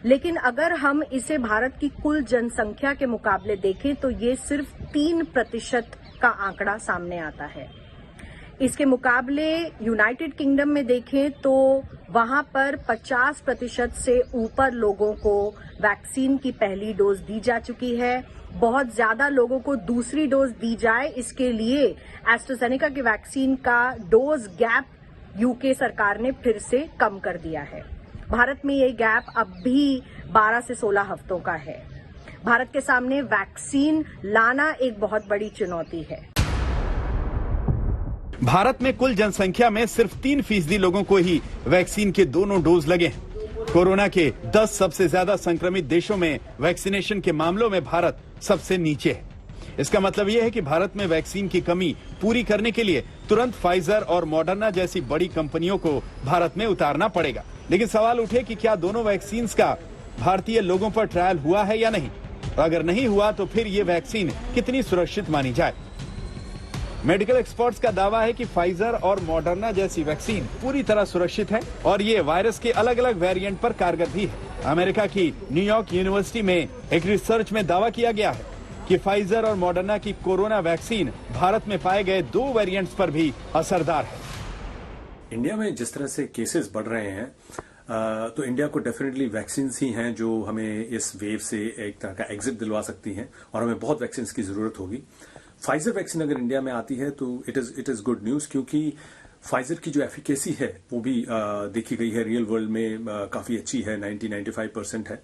Speaker 10: लेकिन अगर हम इसे भारत की कुल जनसंख्या के मुकाबले देखें तो ये सिर्फ 3% का आंकड़ा सामने आता है। इसके मुकाबले यूनाइटेड किंगडम में देखें तो वहां पर 50% से ऊपर लोगों को वैक्सीन की पहली डोज दी जा चुकी है। बहुत ज्यादा लोगों को दूसरी डोज दी जाए, इसके लिए एस्ट्राजेनेका की वैक्सीन का डोज गैप यूके सरकार ने फिर से कम कर दिया है। भारत में ये गैप अब भी 12 से 16 हफ्तों का है। भारत के सामने वैक्सीन लाना एक बहुत बड़ी चुनौती है।
Speaker 3: भारत में कुल जनसंख्या में सिर्फ 3% लोगों को ही वैक्सीन के दोनों डोज लगे हैं। कोरोना के 10 सबसे ज्यादा संक्रमित देशों में वैक्सीनेशन के मामलों में भारत सबसे नीचे है। इसका मतलब यह है कि भारत में वैक्सीन की कमी पूरी करने के लिए तुरंत फाइजर और मॉडर्ना जैसी बड़ी कंपनियों को भारत में उतारना पड़ेगा। लेकिन सवाल उठे कि क्या दोनों वैक्सीन का भारतीय लोगों पर ट्रायल हुआ है या नहीं। अगर नहीं हुआ तो फिर ये वैक्सीन कितनी सुरक्षित मानी जाए। मेडिकल एक्सपर्ट्स का दावा है कि फाइजर और मॉडर्ना जैसी वैक्सीन पूरी तरह सुरक्षित है और ये वायरस के अलग अलग वेरिएंट पर कारगर भी है। अमेरिका की न्यूयॉर्क यूनिवर्सिटी में एक रिसर्च में दावा किया गया है कि फाइजर और मॉडर्ना की कोरोना वैक्सीन भारत में पाए गए 2 वेरिएंट्स पर भी असरदार है।
Speaker 11: इंडिया में जिस तरह से केसेस बढ़ रहे हैं तो इंडिया को डेफिनेटली वैक्सीन ही हैं जो हमें इस वेव से एक तरह का एग्जिट दिलवा सकती हैं और हमें बहुत वैक्सीन की जरूरत होगी। फाइजर वैक्सीन अगर इंडिया में आती है तो इट इज गुड न्यूज, क्योंकि फाइजर की जो एफिकेसी है वो भी देखी गई है रियल वर्ल्ड में काफी अच्छी है, 90-95% है।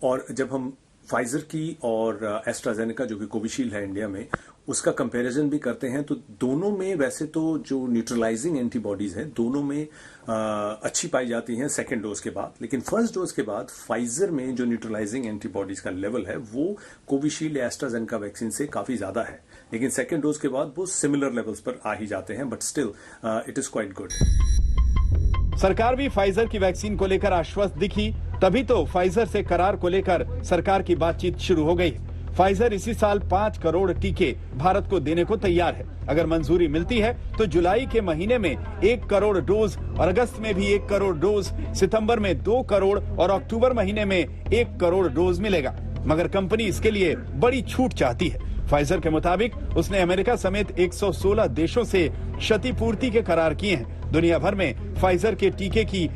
Speaker 11: और जब हम फाइजर की और एस्ट्राजेनेका जो कि कोविशील्ड है इंडिया में, उसका कंपैरिजन भी करते हैं तो दोनों में वैसे तो जो न्यूट्रलाइजिंग एंटीबॉडीज हैं दोनों में अच्छी पाई जाती हैं सेकेंड डोज के बाद, लेकिन फर्स्ट डोज के बाद फाइजर में जो न्यूट्रलाइजिंग एंटीबॉडीज का लेवल है वो कोविशील्ड या एस्ट्राजेनेका वैक्सीन से काफी ज्यादा है, लेकिन सेकेंड डोज के बाद वो सिमिलर लेवल्स पर आ ही जाते हैं, but still it is quite good.
Speaker 3: सरकार भी फाइजर की वैक्सीन को लेकर आश्वस्त दिखी, तभी तो फाइजर से करार को लेकर सरकार की बातचीत शुरू हो गई। फाइजर इसी साल 5 करोड़ टीके भारत को देने को तैयार है। अगर मंजूरी मिलती है तो जुलाई के महीने में 1 करोड़ डोज और अगस्त में भी 1 करोड़ डोज, सितंबर में 2 करोड़ और अक्टूबर महीने में 1 करोड़ डोज मिलेगा। मगर कंपनी इसके लिए बड़ी छूट चाहती है। फाइजर के मुताबिक उसने अमेरिका समेत 116 देशों से क्षतिपूर्ति के करार किए हैं। दुनिया भर में फाइजर के टीके की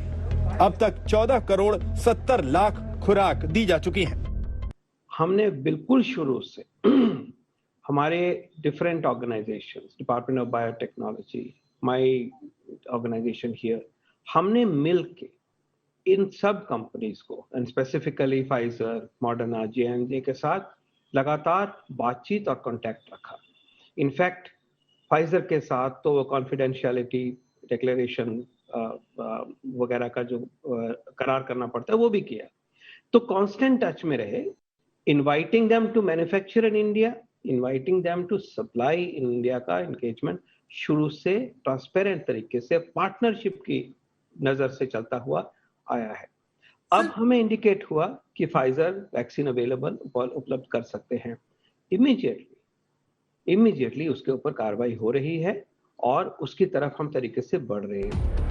Speaker 3: अब तक 14 करोड़ 70 लाख खुराक दी जा चुकी है।
Speaker 12: हमने बिल्कुल शुरू से हमारे different organisations, department of biotechnology, my organisation here, हमने मिलके इन सब कंपनीज को and specifically Pfizer, Moderna, J&J के साथ लगातार बातचीत और कांटेक्ट रखा। इनफैक्ट फाइजर के साथ तो वो कॉन्फिडेंशियलिटी डिक्लेरेशन वगैरह का जो करार करना पड़ता है वो भी किया। तो कांस्टेंट टच में रहे, inviting them to manufacture in India, inviting them to supply in India का एंगेजमेंट शुरू से ट्रांसपेरेंट तरीके से पार्टनरशिप की नजर से चलता हुआ आया है। अब हमें इंडिकेट हुआ कि फाइजर वैक्सीन अवेलेबल उपलब्ध कर सकते हैं। इमीडिएटली उसके ऊपर कार्रवाई हो रही है और उसकी तरफ हम तरीके से बढ़ रहे हैं।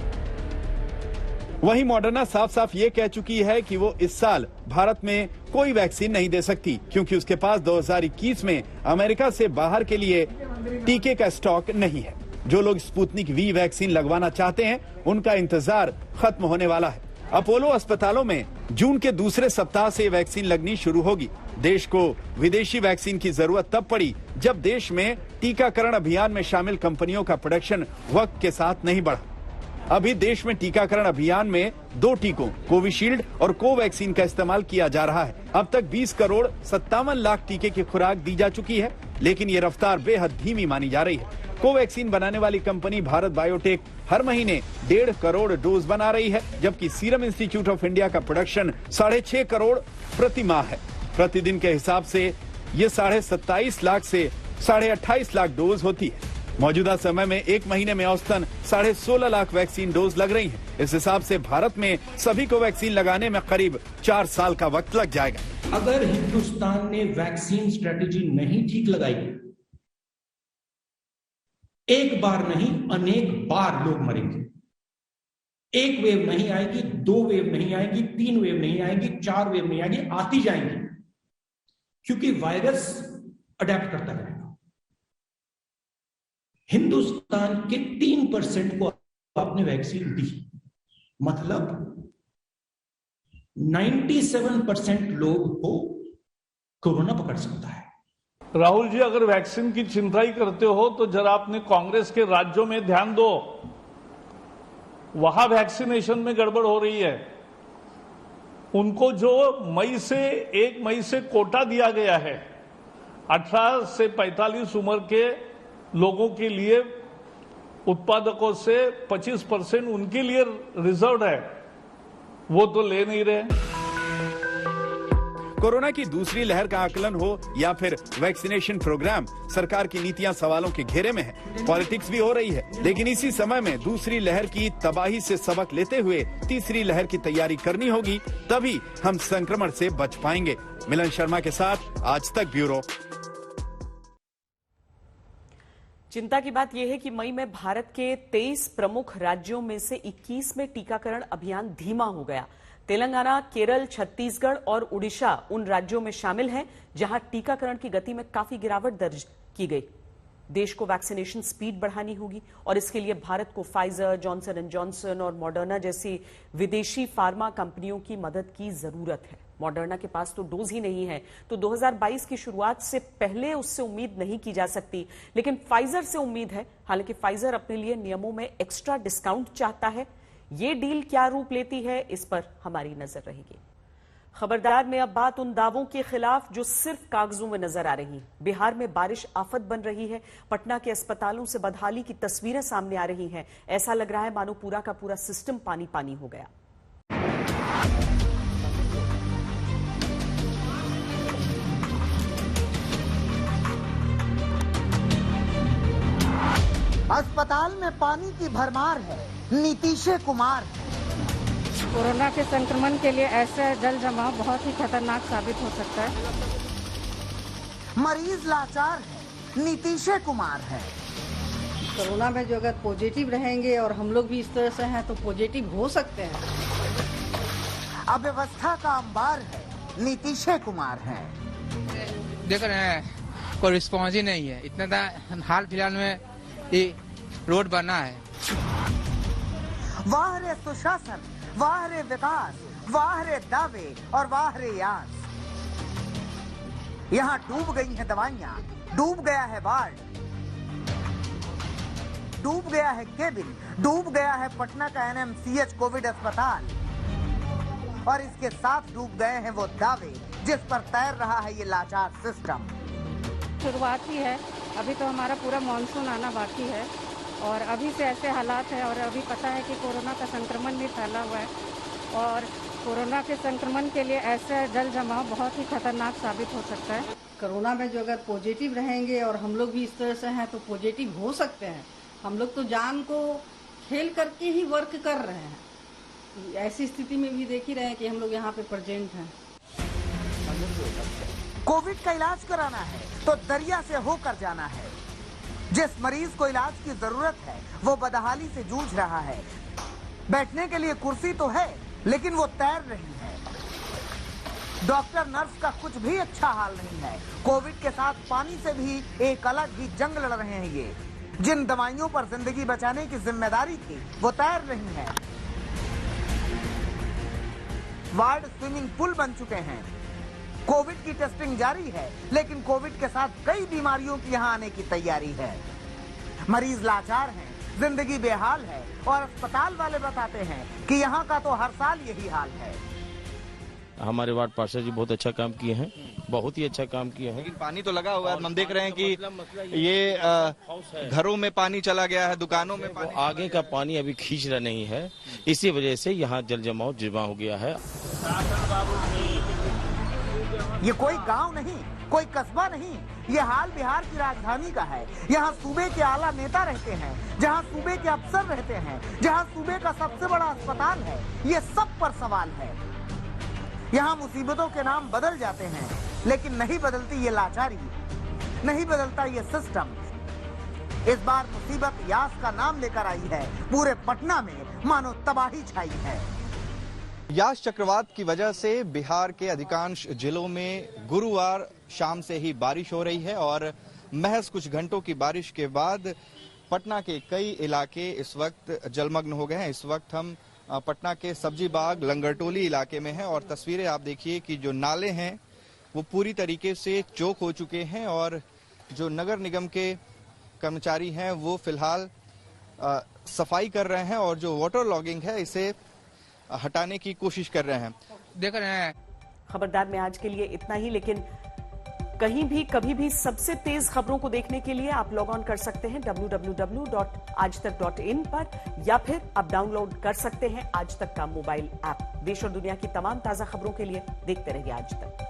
Speaker 3: वहीं मॉडर्ना साफ साफ ये कह चुकी है कि वो इस साल भारत में कोई वैक्सीन नहीं दे सकती, क्योंकि उसके पास 2021 में अमेरिका से बाहर के लिए टीके का स्टॉक नहीं है। जो लोग स्पुतनिक वी वैक्सीन लगवाना चाहते हैं उनका इंतजार खत्म होने वाला है। अपोलो अस्पतालों में जून के दूसरे सप्ताह से वैक्सीन लगनी शुरू होगी। देश को विदेशी वैक्सीन की जरूरत तब पड़ी जब देश में टीकाकरण अभियान में शामिल कंपनियों का प्रोडक्शन वक्त के साथ नहीं बढ़ा। अभी देश में टीकाकरण अभियान में 2 टीकों कोविशील्ड और कोवैक्सीन का इस्तेमाल किया जा रहा है। अब तक 20 करोड़ 57 लाख टीके की खुराक दी जा चुकी है, लेकिन ये रफ्तार बेहद धीमी मानी जा रही है। कोवैक्सीन बनाने वाली कंपनी भारत बायोटेक हर महीने 1.5 करोड़ डोज बना रही है, जबकि सीरम इंस्टीट्यूट ऑफ इंडिया का प्रोडक्शन 6.5 करोड़ प्रति माह है। प्रतिदिन के हिसाब से ये 27.5 लाख से 28.5 लाख डोज होती है। मौजूदा समय में एक महीने में औसतन 16.5 लाख वैक्सीन डोज लग रही हैं। इस हिसाब से भारत में सभी को वैक्सीन लगाने में करीब 4 साल का वक्त लग जाएगा।
Speaker 13: अगर हिंदुस्तान ने वैक्सीन स्ट्रेटेजी नहीं ठीक लगाई, एक बार नहीं अनेक बार लोग मरेंगे। एक वेव नहीं आएगी, 2 वेव नहीं आएगी, 3 वेव नहीं आएगी, 4 वेव नहीं आएगी, आती जाएंगी, क्योंकि वायरस अडेप्ट करता रहेगा। हिंदुस्तान के 3% को आपने वैक्सीन दी, मतलब 97% लोग को कोरोना पकड़ सकता है।
Speaker 14: राहुल जी, अगर वैक्सीन की चिंता ही करते हो तो जरा अपने कांग्रेस के राज्यों में ध्यान दो, वहां वैक्सीनेशन में गड़बड़ हो रही है। उनको जो 1 मई से कोटा दिया गया है, 18 से 45 उम्र के लोगों के लिए उत्पादकों से 25% उनके लिए रिजर्व है, वो तो ले नहीं रहे।
Speaker 3: कोरोना की दूसरी लहर का आकलन हो या फिर वैक्सीनेशन प्रोग्राम, सरकार की नीतियां सवालों के घेरे में है। पॉलिटिक्स भी हो रही है, लेकिन इसी समय में दूसरी लहर की तबाही से सबक लेते हुए तीसरी लहर की तैयारी करनी होगी, तभी हम संक्रमण से बच पाएंगे। मिलन शर्मा के साथ आज तक ब्यूरो।
Speaker 1: चिंता की बात यह है कि मई में भारत के 23 प्रमुख राज्यों में से 21 में टीकाकरण अभियान धीमा हो गया। तेलंगाना, केरल, छत्तीसगढ़ और उड़ीसा उन राज्यों में शामिल हैं जहां टीकाकरण की गति में काफी गिरावट दर्ज की गई। देश को वैक्सीनेशन स्पीड बढ़ानी होगी और इसके लिए भारत को फाइजर, जॉनसन एंड जॉनसन और मॉडर्ना जैसी विदेशी फार्मा कंपनियों की मदद की जरूरत है। मॉडर्ना के पास तो डोज ही नहीं है, तो 2022 की शुरुआत से पहले उससे उम्मीद नहीं की जा सकती, लेकिन फाइजर से उम्मीद है। हालांकि फाइजर अपने लिए नियमों में एक्स्ट्रा डिस्काउंट चाहता है। ये डील क्या रूप लेती है, इस पर हमारी नजर रहेगी। खबरदार में अब बात उन दावों के खिलाफ जो सिर्फ कागजों में नजर आ रही हैं। बिहार में बारिश आफत बन रही है। पटना के अस्पतालों से बदहाली की तस्वीरें सामने आ रही हैं। ऐसा लग रहा है मानो पूरा का पूरा सिस्टम पानी पानी हो गया।
Speaker 15: अस्पताल में पानी की भरमार है। नीतीश कुमार
Speaker 16: कोरोना के संक्रमण के लिए ऐसा जल जमाव बहुत ही खतरनाक साबित हो सकता है।
Speaker 15: मरीज लाचार है। नीतीश कुमार है।
Speaker 17: कोरोना में जो अगर पॉजिटिव रहेंगे और हम लोग भी इस तरह से हैं तो पॉजिटिव हो सकते हैं।
Speaker 15: अव्यवस्था का अंबार है। नीतीश कुमार है।
Speaker 18: देख रहे हैं कोई रिस्पॉन्स ही नहीं है। इतना हाल फिलहाल में ये रोड बना है।
Speaker 15: वाह रे सुशासन, वाह रे विकास, वाह रे दावे और वाह रे यास। यहाँ डूब गई हैं दवाइयाँ, डूब गया है वार्ड, डूब गया है केबिन, डूब गया है पटना का NMCH कोविड अस्पताल और इसके साथ डूब गए हैं वो दावे जिस पर तैर रहा है ये लाचार सिस्टम।
Speaker 16: शुरुआत ही है, अभी तो हमारा पूरा मॉनसून आना बाकी है और अभी से ऐसे हालात हैं और अभी पता है कि कोरोना का संक्रमण भी फैला हुआ है और कोरोना के संक्रमण के लिए ऐसा जल जमाव बहुत ही खतरनाक साबित हो सकता है।
Speaker 17: कोरोना में जो अगर पॉजिटिव रहेंगे और हम लोग भी इस तरह से हैं तो पॉजिटिव हो सकते हैं। हम लोग तो जान को खेल करके ही वर्क कर रहे हैं। ऐसी स्थिति में भी देख ही रहे हैं कि हम लोग यहाँ पे प्रेजेंट हैं।
Speaker 15: कोविड का इलाज कराना है तो दरिया से होकर जाना है। जिस मरीज को इलाज की जरूरत है वो बदहाली से जूझ रहा है। बैठने के लिए कुर्सी तो है लेकिन वो तैर रही है। डॉक्टर नर्स का कुछ भी अच्छा हाल नहीं है। कोविड के साथ पानी से भी एक अलग ही जंग लड़ रहे हैं ये। जिन दवाइयों पर जिंदगी बचाने की जिम्मेदारी थी वो तैर रही है। वार्ड स्विमिंग पूल बन चुके हैं। कोविड की टेस्टिंग जारी है लेकिन कोविड के साथ कई बीमारियों की यहाँ आने की तैयारी है। मरीज लाचार हैं, जिंदगी बेहाल है और अस्पताल वाले बताते हैं कि यहाँ का तो हर साल यही हाल है।
Speaker 19: हमारे वार्ड पार्षद जी बहुत अच्छा काम किए हैं, बहुत ही अच्छा काम किए हैं।
Speaker 20: लेकिन पानी तो लगा हुआ है। हम देख रहे हैं कि ये घरों में पानी चला गया है, दुकानों में पानी।
Speaker 19: आगे का पानी अभी खींच रहा नहीं है, इसी वजह से यहाँ जल जमाव जमा हो गया है।
Speaker 15: ये कोई गांव नहीं, कोई कस्बा नहीं, ये हाल बिहार की राजधानी का है। यहाँ सूबे के आला नेता रहते हैं, जहाँ सूबे के अफसर रहते हैं, जहाँ सूबे का सबसे बड़ा अस्पताल है। ये सब पर सवाल है। यहाँ मुसीबतों के नाम बदल जाते हैं लेकिन नहीं बदलती ये लाचारी, नहीं बदलता ये सिस्टम। इस बार मुसीबत यास का नाम लेकर आई है। पूरे पटना में मानो तबाही छाई है।
Speaker 20: यास चक्रवात की वजह से बिहार के अधिकांश जिलों में गुरुवार शाम से ही बारिश हो रही है और महज कुछ घंटों की बारिश के बाद पटना के कई इलाके इस वक्त जलमग्न हो गए हैं। इस वक्त हम पटना के सब्जी बाग लंगरटोली इलाके में हैं और तस्वीरें आप देखिए कि जो नाले हैं वो पूरी तरीके से चौक हो चुके हैं और जो नगर निगम के कर्मचारी हैं वो फिलहाल सफाई कर रहे हैं और जो वाटर लॉगिंग है इसे हटाने की कोशिश कर रहे हैं।
Speaker 18: देख रहे हैं
Speaker 1: खबरदार में आज के लिए इतना ही, लेकिन कहीं भी कभी भी सबसे तेज खबरों को देखने के लिए आप लॉग ऑन कर सकते हैं www.aajtak.in पर या फिर आप डाउनलोड कर सकते हैं आज तक का मोबाइल ऐप। देश और दुनिया की तमाम ताजा खबरों के लिए देखते रहिए आज तक।